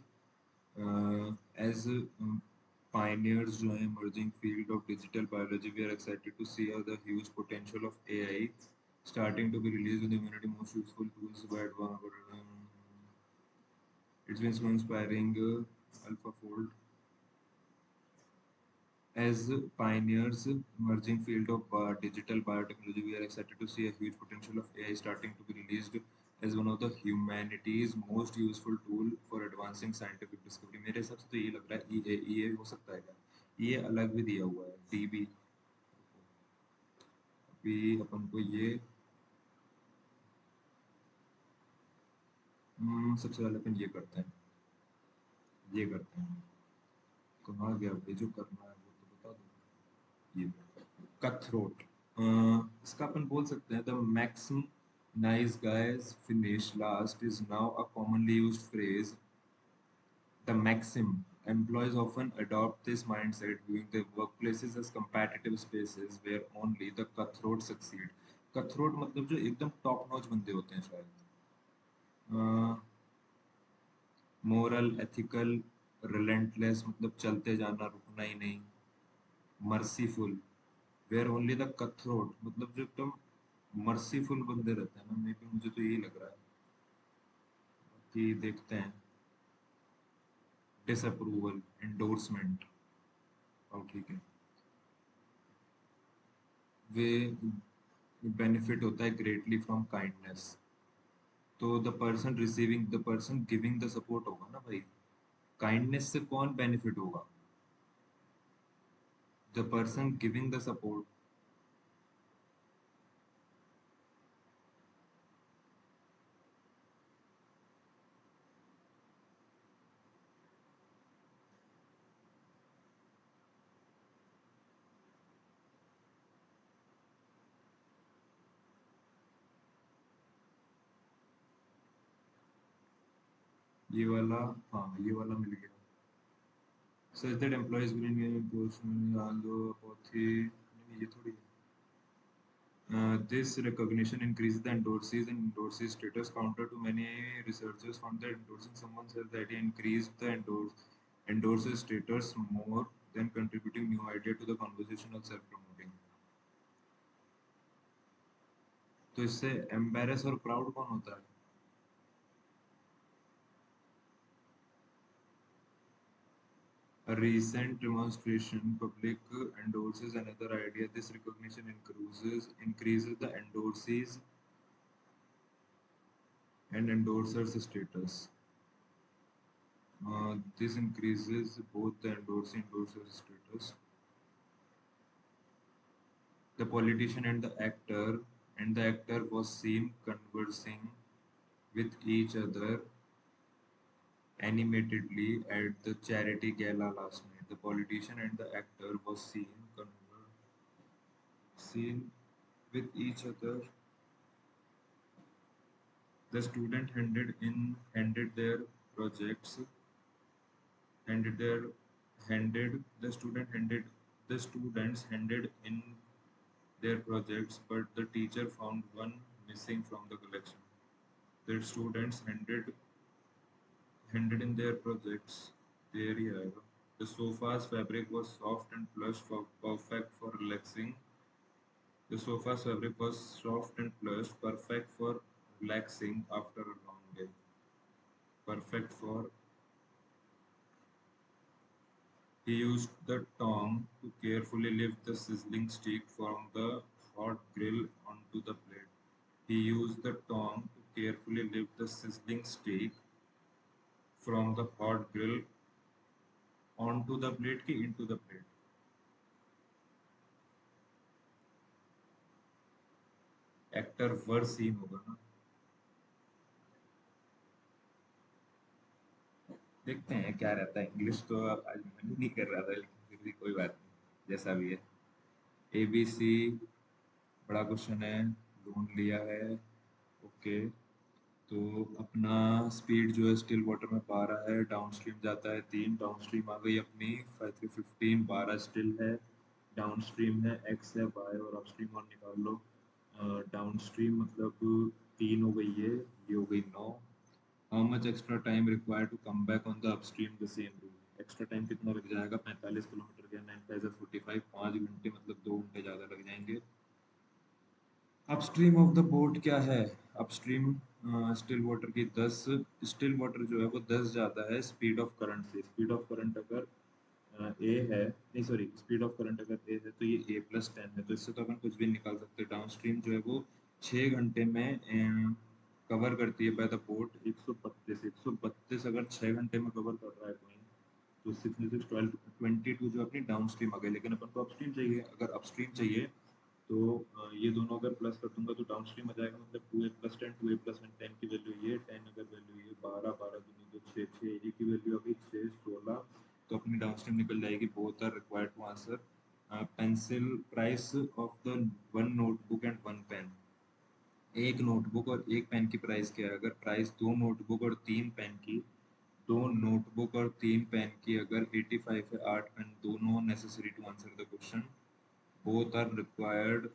as pioneers जो हैं emerging field of digital biology. We are excited to see how the huge potential of AI starting to be released in the community. Most useful tools by it's been so inspiring. AlphaFold as pioneers emerging field of digital biotechnology, we are excited to see a huge potential of AI starting to be released as one of the humanity's most useful tool for advancing scientific discovery. मेरे हिसाब से तो ये लग रहा है ये हो सकता है क्या? ये अलग भी दिया हुआ है DB. अभी अपन को ये सबसे पहले अपन ये करते हैं. कहाँ गया भाई जो करना है वो तो बता दो. ये कथरोट. इसका अपन बोल सकते हैं the maxim nice guys finish last is now a commonly used phrase. The maxim employees often adopt this mindset viewing their workplaces as competitive spaces where only the cutthroat succeed. Cutthroat मतलब जो एकदम टॉप नॉच बंदे होते हैं शायद. मोरल एथिकल रिलेंटलेस मतलब चलते जाना रुकना ही नहीं. मर्सीफुल वेयर ओनली द कथरोट मतलब जो एकदम मर्सीफुल बंदे रहते हैं ना. मे बी मुझे तो यही लग रहा है कि देखते हैं. Disapproval endorsement. और ठीक है. वे बेनिफिट होता है ग्रेटली फ्रॉम काइंडनेस. तो the person giving the support होगा ना भाई. काइंडनेस से कौन बेनिफिट होगा? The person giving the support. ये वाला. हाँ ये वाला मिल गया. सच दैट एम्प्लॉइज विल बहुत ही ये थोड़ी. This recognition increases the endorsees status. Counter to many researchers found that endorsing someone else idea increased the endorses status more than contributing new idea to the conversation or self-promoting. तो इससे embarrass और proud कौन होता है? A recent demonstration public endorses another idea. This recognition increases the endorsees and endorsers status. This increases both the endorsee and endorser status. The politician and the actor was seen conversing with each other animatedly at the charity gala last night. The politician and the actor was seen with each other. The student handed their projects handed their handed the student handed the students handed in their projects, but the teacher found one missing from the collection. The students handed in their projects. There you have. The sofa's fabric was soft and plush, perfect for relaxing. The sofa's fabric was soft and plush, perfect for relaxing after a long day. Perfect for. He used the tongue to carefully lift the sizzling steak from the hot grill onto the plate. He used the tongue to carefully lift the sizzling steak from the hot grill onto the plate की into the plate. Actor were seen होगा ना. देखते हैं क्या रहता है. इंग्लिश तो अब आज मन ही नहीं कर रहा था, लेकिन फिर भी कोई बात नहीं, जैसा भी है. ABC बड़ा क्वेश्चन है. लोन लिया है. ओके. तो अपना स्पीड जो है स्टिल वाटर में 12 है. डाउन स्ट्रीम जाता है 3. डाउन स्ट्रीम आ गई अपनी 5 3 15. 12 स्टिल है. डाउन स्ट्रीम है x है y और अप स्ट्रीम और निकाल लो. डाउन स्ट्रीम मतलब 3 हो गई है. ये हो गई 9. How much extra time required to come back on the upstream the same route. Extra time कितना लग जाएगा. 45 किलोमीटर के 9 5 45. 5 घंटे मतलब 2 घंटे ज़्यादा लग जाएंगे. अपस्ट्रीम ऑफ द बोट क्या है. अपस्ट्रीम स्टिल वाटर की 10. स्टिल वाटर जो है वो 10 जाता है स्पीड ऑफ करंट से. स्पीड ऑफ करंट अगर ए है, नहीं सॉरी, स्पीड ऑफ करंट अगर ए है तो ये A+10 है. तो इससे तो अपन कुछ भी निकाल सकते हैं. डाउन स्ट्रीम जो है वो 6 घंटे में कवर करती है बाय द बोट 132. अगर 6 घंटे में कवर कर रहा है कोई, तो 6 6 12 22 जो अपनी डाउन स्ट्रीम आ गई. लेकिन अपन को अपस्ट्रीम चाहिए. अगर अपस्ट्रीम चाहिए तो ये दोनों अगर प्लस कर दूंगा तो डाउन स्ट्रीम आ जाएगा. मतलब 2A+10. 2A+10 10 की वैल्यू ये 10 अगर वैल्यू ये 12 12 दूनी तो 6 6 ए की वैल्यू आ गई 6 16. तो अपनी डाउन स्ट्रीम निकल जाएगी. Both are required to answer. Pencil price of the one notebook and one pen. एक नोटबुक और एक पेन की प्राइस क्या है. अगर प्राइस दो नोटबुक और तीन पेन की, दो नोटबुक और तीन पेन की अगर 85 है, 8 पेन दोनों necessary to answer the question. Both are required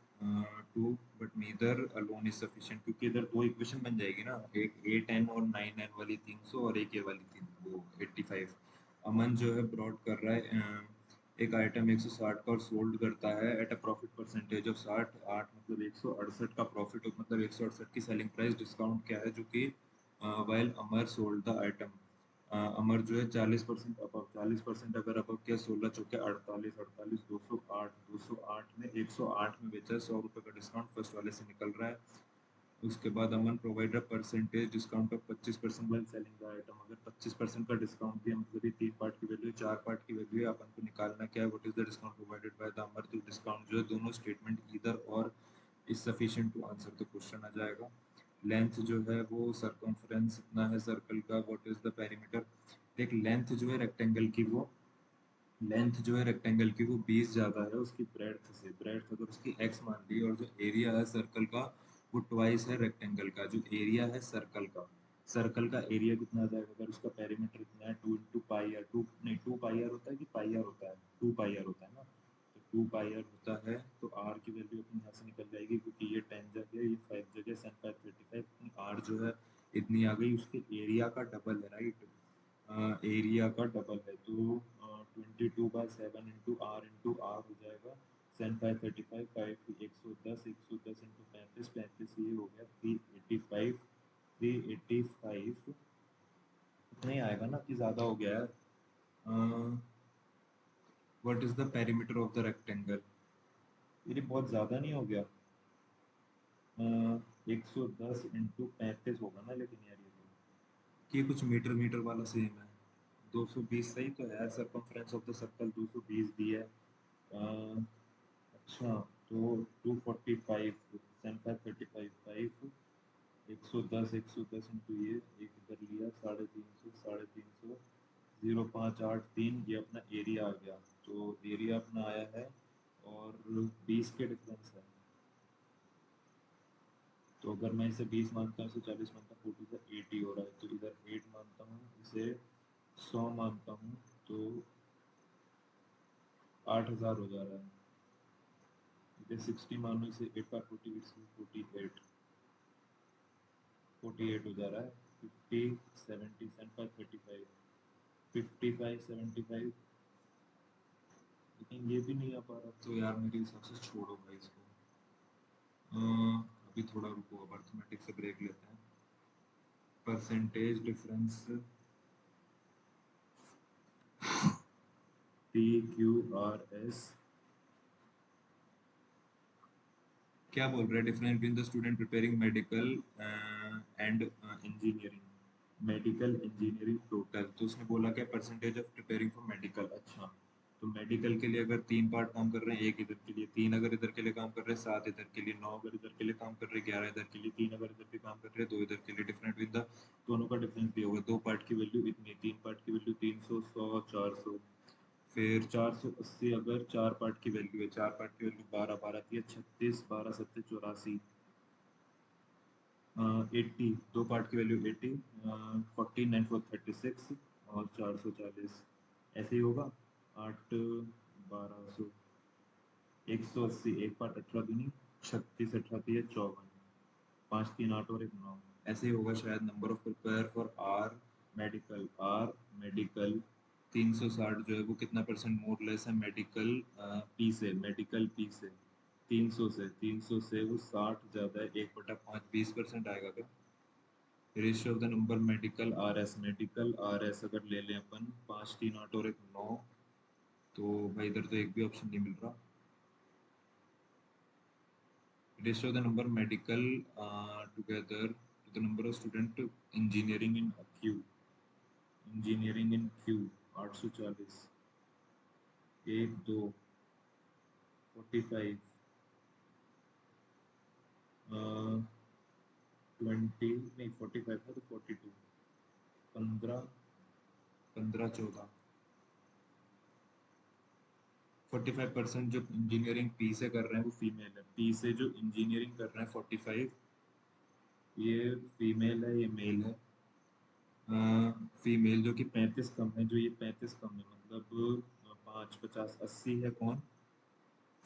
to but neither alone is sufficient. क्योंकि इधर दो इक्वेशन बन जाएगी ना. एक A10 और 9N वाली 300 और एक ये वाली 3 वो 85. अमन जो है ब्रॉड कर रहा है एक आइटम 160 का और सोल्ड करता है at a profit percentage of 60. 8 मतलब 168 का प्रॉफिट मतलब 168 की सेलिंग प्राइस. डिस्काउंट क्या है जो कि while Amar sold the item. Amar जो है 40% अबव. 40% अगर अबव किया 16 चौके 48. 48 208. 208 में 108 में बेचा. 100 रुपये का डिस्काउंट फर्स्ट वाले से निकल रहा है. उसके बाद Aman provide percentage discount of 25% while selling the item. अगर 25% का डिस्काउंट दिया मतलब ये 3 पार्ट की वैल्यू 4 पार्ट की वैल्यू है. अपन को निकालना क्या है. What is the discount provided by the Amar. तो डिस्काउंट जो है दोनों स्टेटमेंट इधर और is sufficient to answer the question आ जाएगा. लेंथ जो है वो सर्कमफ्रेंस इतना है सर्कल का. What is the perimeter. देख लेंथ जो है रेक्टेंगल की वो लेंथ जो है रेक्टेंगल की वो 20 ज़्यादा है उसकी ब्रेड्थ से. ब्रेड्थ अगर उसकी x मान ली और जो एरिया है सर्कल का वो ट्वाइस है रेक्टेंगल का. जो एरिया है सर्कल का एरिया कितना आ जाएगा. अगर उसका पेरीमीटर कितना है 2 into पाई आर. 2 नहीं 2 पाई आर होता है कि पाई आर होता है. 2 पाई आर होता है ना. तो 2 पाई आर होता है तो आर की वैल्यू अपनी यहाँ से निकल जाएगी क्योंकि ये 10 जगह ये 5 जगह सन 5 35. आर जो है इतनी आ गई. उसके एरिया का डबल है राइट. एरिया का डबल है तो 22/7 इंटू आर हो जाएगा. सेवन 535. 110 इंटू 35. 35 ये हो गया 385. 385 नहीं आएगा ना कि ज़्यादा हो गया है. What is the perimeter of the rectangle. ये बहुत ज़्यादा नहीं हो गया. 110 इंटू 35 होगा ना. लेकिन यार ये कुछ मीटर मीटर वाला सेम है. 220 सही तो है. सरकमफ्रेंस ऑफ द सर्कल 220 दी है. अच्छा तो 245. 75 35 110 इंटू ये एक इधर लिया 350. 0.583 ये अपना एरिया आ गया. तो एरिया अपना आया है और 20 के डिफरेंस है. तो अगर मैं इसे 20 मानता हूँ, इसे 40 मानता हूँ, 40 से 80 हो रहा है, तो इधर 8 मानता हूँ, इसे 100 मानता हूँ, तो 8000 हो जा रहा है। इधर 60 मानो, इसे 8 बार 40, इट्स 48, 48 हो जा रहा है। 50, 70, 75, 35, 55, 75, लेकिन ये भी नहीं आ पा रहा। तो यार मेरे हिसाब से छोड़ो भाई इसको। अभी थोड़ा रुको, अब अर्थमेटिक से ब्रेक लेते हैं। परसेंटेज डिफरेंस PQRS क्या बोल रहा है? Difference between the student preparing medical and engineering, medical engineering total. तो उसने बोला क्या? Percentage of preparing for medical. अच्छा, तो मेडिकल के लिए अगर 3 पार्ट काम कर रहे हैं, 1 इधर के लिए, 3 अगर इधर के लिए काम कर रहे हैं, 7 इधर के लिए, 9 अगर इधर के लिए काम कर रहे हैं, 11 इधर के लिए, 3 अगर इधर के काम कर रहे हैं, 2 इधर के लिए। डिफरेंट विद द दोनों का डिफरेंस दिया होगा। 2 पार्ट की वैल्यू इतनी, 3 पार्ट की वैल्यू 300, 100, 400। फिर 480 अगर 4 पार्ट की वैल्यू है, 4 पार्ट की वैल्यू 12, 12 थी 36, 12 सत्ते 84, 80, 2 पार्ट की वैल्यू 80, 14, 9 4 36 और 440 ऐसे ही होगा। 8, 1200, 180, 1 पार्ट 18 दूनी 36, 18 है 54, 5 3 8 और 1 9, ऐसे ही होगा शायद। Number of prepare for R medical 360 जो है वो कितना परसेंट मोर लेस है मेडिकल पी से, मेडिकल पी से 300 से वो 60 ज़्यादा है, 1/5, 20% आएगा क्या? Ratio of the number medical R S अगर ले लें अपन, 5 3 8 और 1 9, तो भाई इधर तो एक भी ऑप्शन नहीं मिल रहा। Ratio of the number medical together to the number of student engineering in Q, engineering in Q 840, 1 2 45, 20 नहीं 45 था तो 42, 15 15 14, 45% जो इंजीनियरिंग पी से कर रहे हैं वो फीमेल है। पी से जो इंजीनियरिंग कर रहे हैं 45, ये फीमेल है, ये मेल है। फीमेल जो कि 35 कम है, जो ये 35 कम है, मतलब 5 50 80 है कौन?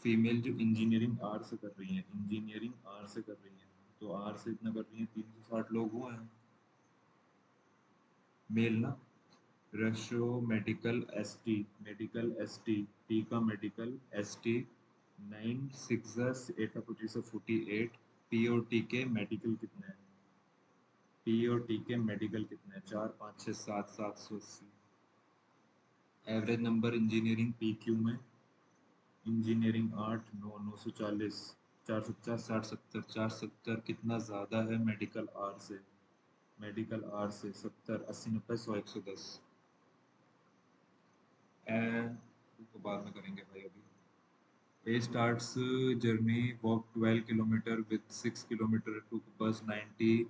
फीमेल जो इंजीनियरिंग आर से कर रही है, इंजीनियरिंग आर से कर रही है, तो आर से इतना कर रही है, 360 लोग हुए हैं मेल ना। Ratio medical S T, T का मेडिकल एस टी 9 6 8 से 48। पी और टी के मेडिकल कितने हैं? पी और टी के मेडिकल कितने हैं? 4 5 6 7 780। Average number engineering P Q में, इंजीनियरिंग 8 9 940, 450 60 70, 470 कितना ज़्यादा है मेडिकल आर से? मेडिकल आर से 70 80 90 100 110। तो बाद में करेंगे भाई अभी। A starts journey, walk 12 kilometer with 6 kilometer, took bus 90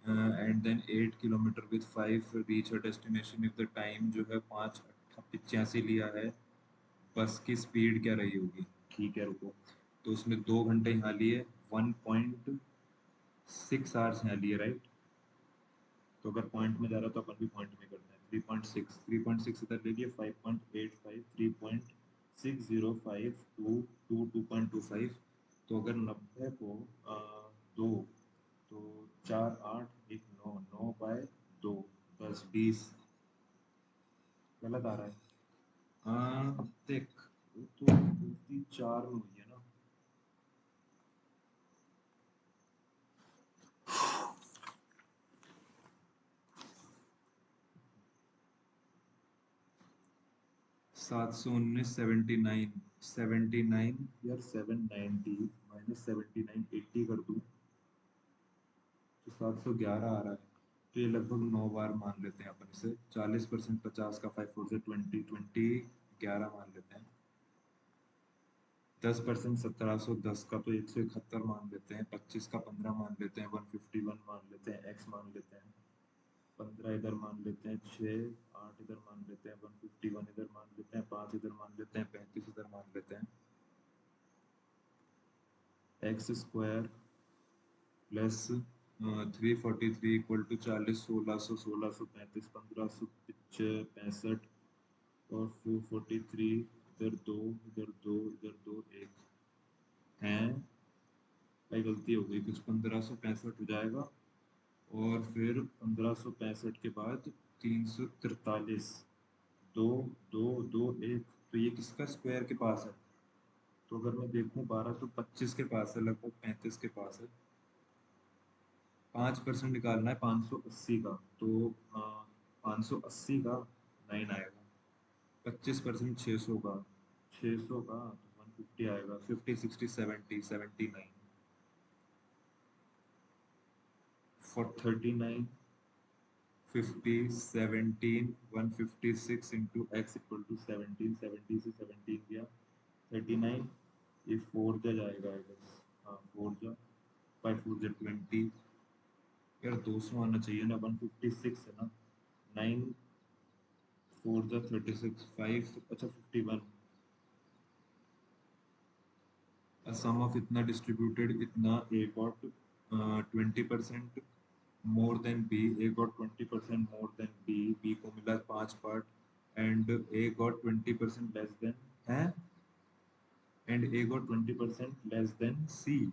and then 8 kilometer with 5 reach her destination if the time जो है 5:85 लिया है, बस की स्पीड क्या रही होगी? ठीक है रुको, तो उसमें 2 घंटे यहाँ लिए, 1.6 आवर्स यहाँ लिए, राइट? तो अगर पॉइंट में जा रहा तो अपन भी पॉइंट में करते हैं। 3.6 इधर ले लिए, 5.85, 3.605, 2.25। तो अगर 90 को 2, तो 4 8 1 9, 9/2, 10 20, गलत आ रहा है। देख, वो तो गलती 4 में हुई है ना। 719 79 यार, 790 -79 80 कर दूं तो 711 आ रहा है। तो ये लगभग 9 बार मान लेते हैं अपन इसे। 40% 50 का 5 4 से 20 20 11 मान लेते हैं। 10% 1710 का तो 171 मान लेते हैं। 25 का 15 मान लेते हैं, 151 मान लेते हैं, x मान लेते हैं। 15 इधर मान लेते हैं, 6 8 इधर मान लेते हैं, 151 इधर मान लेते हैं, 5 इधर मान लेते हैं, 35 इधर मान लेते हैं। X square plus 343 equal to 40, 1600, 1635, 1565 और 443, इधर दो, इधर दो, इधर दो, एक है। भाई गलती हो गई, कुछ 1565 हो जाएगा। और फिर 1565 के बाद 343, दो, दो, दो, एक। तो ये किसका स्क्वायर के पास है? तो अगर मैं देखूं 1225 के पास है, लगभग 35 के पास है। 5% निकालना है 580 का, तो 580 का 9 आएगा। 25% 600 का, 600 का तो 150 आएगा। 50, 60, 70, 79 for 39, 50, 17, 156 into x equal to 17, 70 से 17 गया 39। ये 4 जा जाएगा आई गेस। हाँ 4 जा, 5 4 जा 20। यार 200 आना चाहिए ना, 156 है ना। 9 4 जा 36, 5 अच्छा 51। सम ऑफ इतना डिस्ट्रीब्यूटेड इतना, A got 20% more than B, A got 20% more than B, B को मिला 5 part and A got 20% less than है, and A got 20% less than C.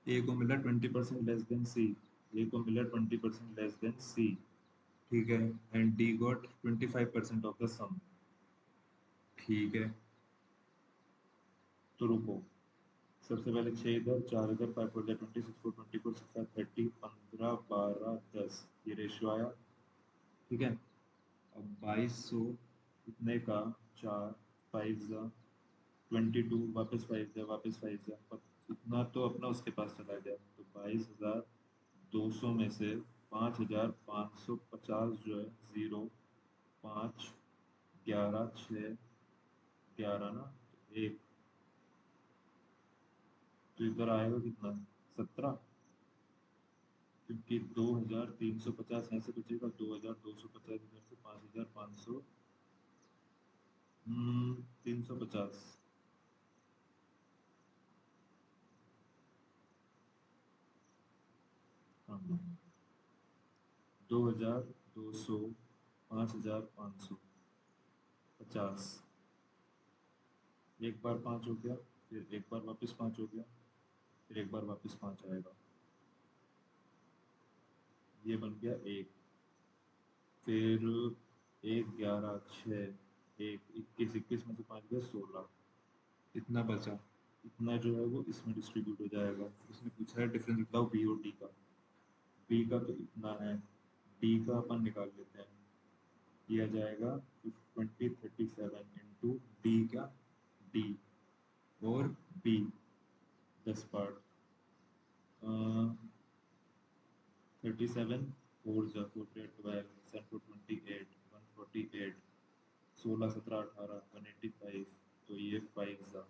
A को मिला 20% लेस देन सी, ए को मिला 20% लेस देन सी, ठीक है। And D got 25% of the sum, ठीक है। तो रुको, सबसे पहले 6 इधर, 4 इधर, 5 4 20, 6 4 24, 6 5 30, 15 12 10, ये रेशियो आया, ठीक है। अब 2200 इतने का 4 5 जा 22, वापस 5 जा, वापस 5 जा, इतना तो अपना उसके पास चला गया। तो 22,200 में से 5,550 जो है, 0 5 11 6 11 ना, तो एक, तो इधर आएगा कितना, 17। क्योंकि 2,350 ऐसे बचेगा, 2,250 इधर से, 5,500, 350। हाँ 2,200, 5,550, एक बार 5 हो गया, फिर एक बार वापस 5 हो गया, फिर एक बार वापस 5 आएगा, ये बन गया एक। फिर एक 11 6 एक 21, 21 में से 5 गया 16, इतना बचा। इतना जो है वो इसमें डिस्ट्रीब्यूट हो जाएगा। इसमें पूछा है डिफरेंस बताओ बी और डी का। बी का तो इतना है, डी का अपन निकाल लेते हैं। किया जाएगा 20 37 इंटू डी का, डी और बी 10 पार्ट, 37 फोर जा 4 12 7 4 28 148, 16 17 18 185, तो ये 5 जा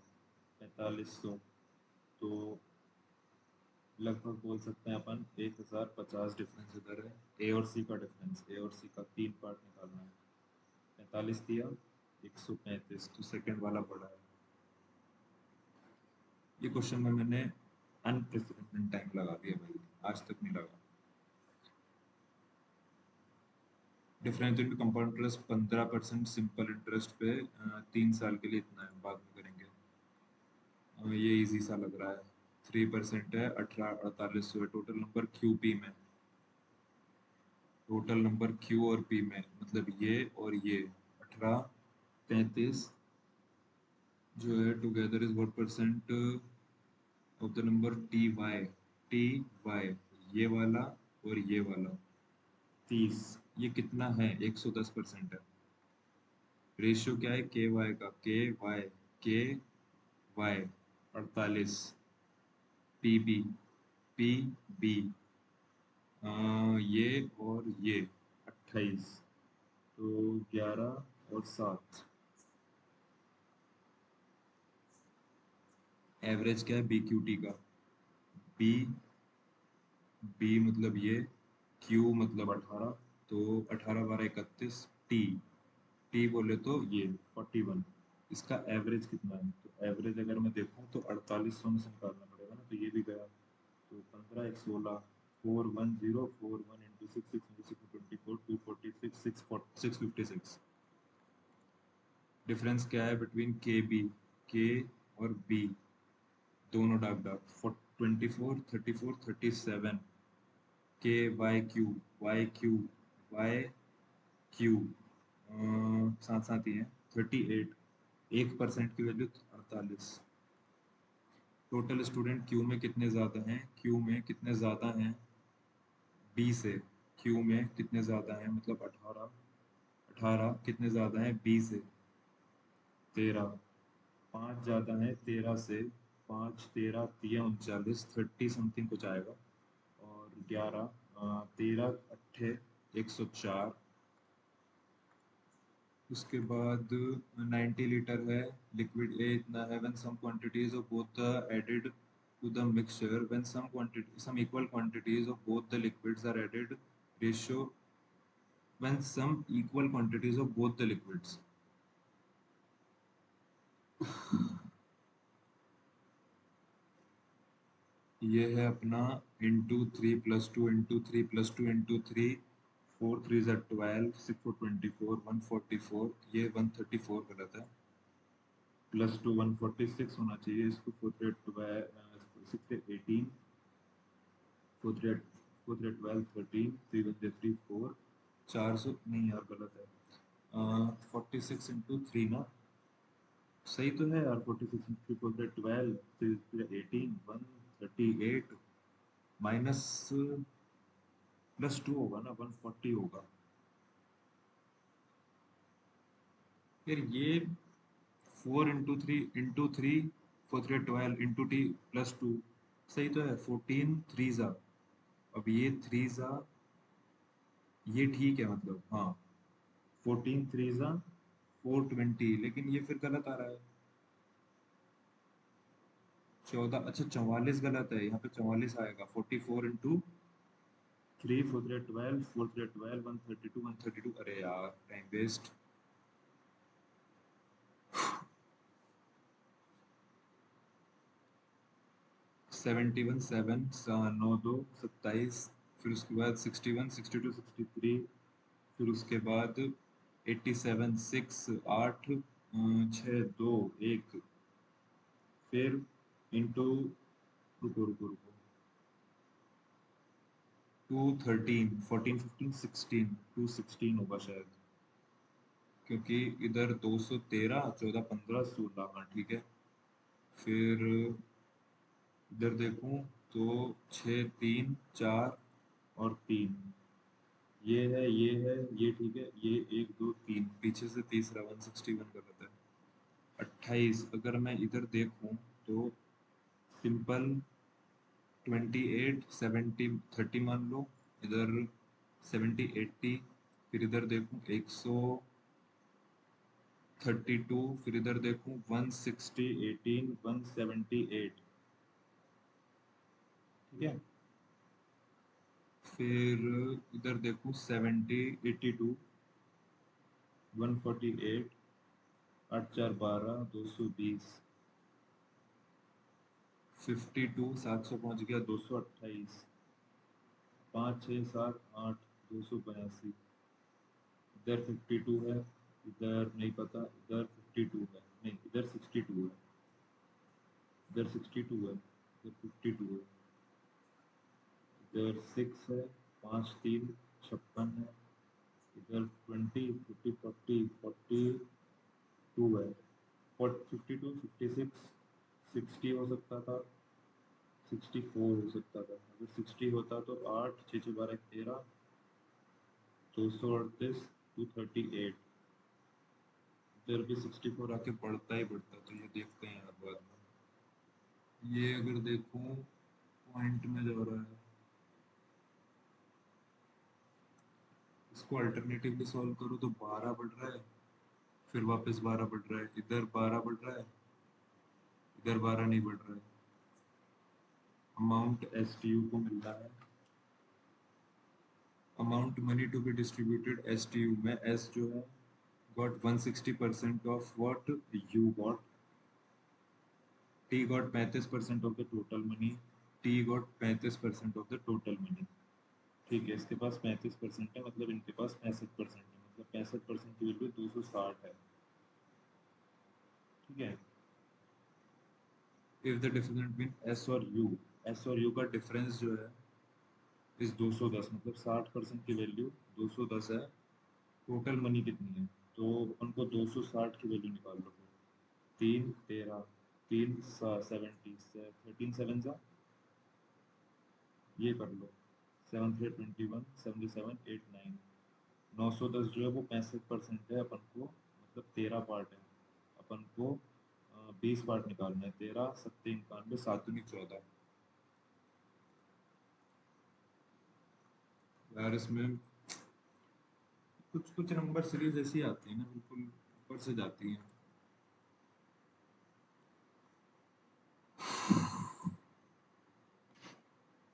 4500। तो लगभग बोल सकते हैं अपन 1,050 डिफरेंस इधर है। ए और सी का डिफरेंस, ए और सी का 3 पार्ट निकालना है। 45 दिया, 135, तो सेकंड वाला बड़ा है। ये क्वेश्चन में मैंने अनप्रेसिडेंटेड टाइम लगा दिया भाई, आज तक नहीं लगा। Difference into compound interest 15% simple interest पे 3 साल के लिए इतना है, बाद में करेंगे। ये इजी सा लग रहा है। 3% है, 18 4800 है। टोटल नंबर क्यू पी में, टोटल नंबर क्यू और पी में, मतलब ये और ये 18 35 जो है together is what percent of the number T Y, ये वाला और ये वाला 30, ये कितना है 110% है। रेशियो क्या है के वाई का, K Y 48, P B, P B ये और ये 28, तो 11 और 7। एवरेज क्या है बी क्यू टी का, बी बी मतलब ये, क्यू मतलब 18, तो 18 12 31, टी टी बोले तो ये 41। इसका एवरेज कितना है, तो एवरेज अगर मैं देखूं तो 4800 में से निकालना पड़ेगा ना, तो ये भी गया। तो 15 एक 16, 410, 41 इंटू 6 इंटू 6 24, 246, डिफरेंस क्या है बिटवीन के बी, के और बी दोनों dark dark 24, 34, 37, K Y Q, Y Q, Y Q साथ साथ ही है 38, 1% की वैल्यू 48। टोटल स्टूडेंट क्यू में कितने ज़्यादा हैं, क्यू में कितने ज़्यादा हैं बी से, क्यू में कितने ज़्यादा हैं मतलब 18, 18 कितने ज़्यादा हैं बी से 13, 5 ज़्यादा है 13 से, 5 13 3 39, 30 समथिंग कुछ आएगा, और 11 13 अट्ठे 104। उसके बाद 90 लीटर है लिक्विड ए इतना है when some quantities of both the added to the mixture, when some equal quantities of both the liquids are added ratio, when some equal quantities of both the liquids. ये है अपना इंटू 3 + 2 इंटू 3 + 2 इंटू 3, 4 3 ज़ा 12, 6 4 24, 144, ये 134 गलत है, +2 146 होना चाहिए, इसको 4 3 12 6 18, 4 3 12 13, 3 1 3 4, 400 नहीं यार गलत है, 46 इंटू 3 ना, सही तो है यार, 46 इंटू 4 3 12, 3 18, 138 माइनस +2 होगा ना, 140 होगा। फिर ये 4 इंटू 3 4 3 12 इंटू टी +2 सही तो है, 14 3 ज़ा, अब ये 3 ज़ा, ये ठीक है मतलब हाँ, 14 3 ज़ा 420, लेकिन ये फिर गलत आ रहा है 14, अच्छा 44 गलत है, यहाँ पे 44 आएगा, 44 इंटू 3 4 3 12 4 3 12 132 132, अरे यार टाइम वेस्ट। 71 7 9 2 27, फिर उसके बाद 61 62 63, फिर उसके बाद 87 6 8 6 2 1, फिर इंटू, रुको रुको रुको, 2 13 14 15 16, 216 होगा शायद, क्योंकि इधर 213 14 15 16, हाँ ठीक है। फिर इधर देखूं तो 6 3 4 और 3, ये ठीक है, ये 1 2 3 पीछे से तीसरा 161 गलत है। 28 अगर मैं इधर देखूं तो सिंपल 28 70 30 मान लो, इधर 70 80, फिर इधर देखूं 132, फिर इधर देखूं 160 18 178, ठीक है। फिर इधर देखूं 70 82 148, 8 4 12 220, 52 700 पहुंच गया, 228, 5 6 7 8 282, इधर 52 है, इधर नहीं पता, इधर 52 है, नहीं इधर 62 है, इधर 62 है, इधर 52 है, इधर 6 है, 5 3 56 है, इधर 20 50 40 42 है, 52 56 60 हो सकता था, 64 हो सकता था, अगर 60 होता तो 8 6 6 12 13, 238 238, इधर भी 64 आके बढ़ता ही बढ़ता, तो ये देखते हैं यार बाद में। ये अगर देखूं पॉइंट में जा रहा है, इसको अल्टरनेटिवली सॉल्व करूँ तो 12 बढ़ रहा है, फिर वापस 12 बढ़ रहा है, इधर 12 बढ़ रहा है, इधर 12 नहीं बढ़ रहा है। अमाउंट एस टी यू को मिल रहा है, amount money to be distributed S T U में एस जो है got 160% of what you got, T got 35% of the total money, T got 35% of the total money. ठीक है, इसके पास 35% है, मतलब इनके पास 65% है, मतलब 65% की वैल्यू 260 है। ठीक है, if the difference between S और यू का डिफरेंस जो है इस 210, मतलब 60% की वैल्यू 210 है, टोटल मनी कितनी है, तो उनको 260 की वैल्यू निकाल लो। तीन 13, तीन 70, 13 7 ये कर लो, 7 3 21, 77 8 9, 910 जो है वो 65% है अपन को, मतलब 13 पार्ट है, अपन को 20 पार्ट निकालना है, 13 सत्ते 91 सातुनी 14। यार इसमें कुछ कुछ नंबर सीरीज ऐसी आती है ना, बिल्कुल ऊपर से जाती है।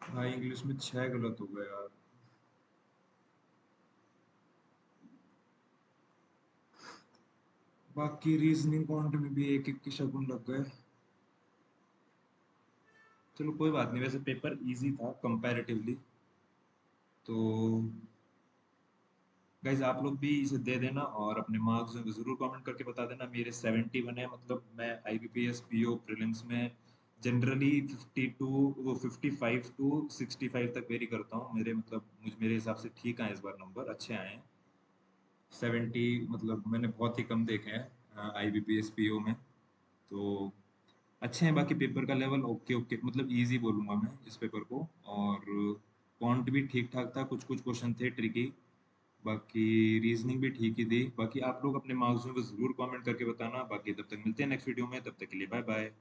हाँ, इंग्लिश में 6 गलत हो गए यार। बाकी रीजनिंग काउंट में भी एक एक के शगुन लग गए। चलो कोई बात नहीं, वैसे पेपर इजी था कंपैरेटिवली। तो गाइज आप लोग भी इसे दे देना और अपने मार्क्स में जरूर कमेंट करके बता देना। मेरे 71 है, मतलब मैं आईबीपीएस पीओ प्रीलिम्स में जनरली 52 वो 55 टू 65 तक वेरी करता हूँ। मेरे मतलब मेरे हिसाब से ठीक आए इस बार, नंबर अच्छे आए हैं। 70 मतलब मैंने बहुत ही कम देखे हैं आईबीपीएस पीओ में, तो अच्छे हैं। बाकी पेपर का लेवल ओके ओके, मतलब इजी बोलूंगा मैं इस पेपर को। और क्वांट भी ठीक ठाक था, कुछ कुछ क्वेश्चन थे ट्रिकी। बाकी रीजनिंग भी ठीक ही थी। बाकी आप लोग अपने मार्क्स में जरूर कमेंट करके बताना। बाकी तब तक मिलते हैं नेक्स्ट वीडियो में, तब तक के लिए बाय बाय।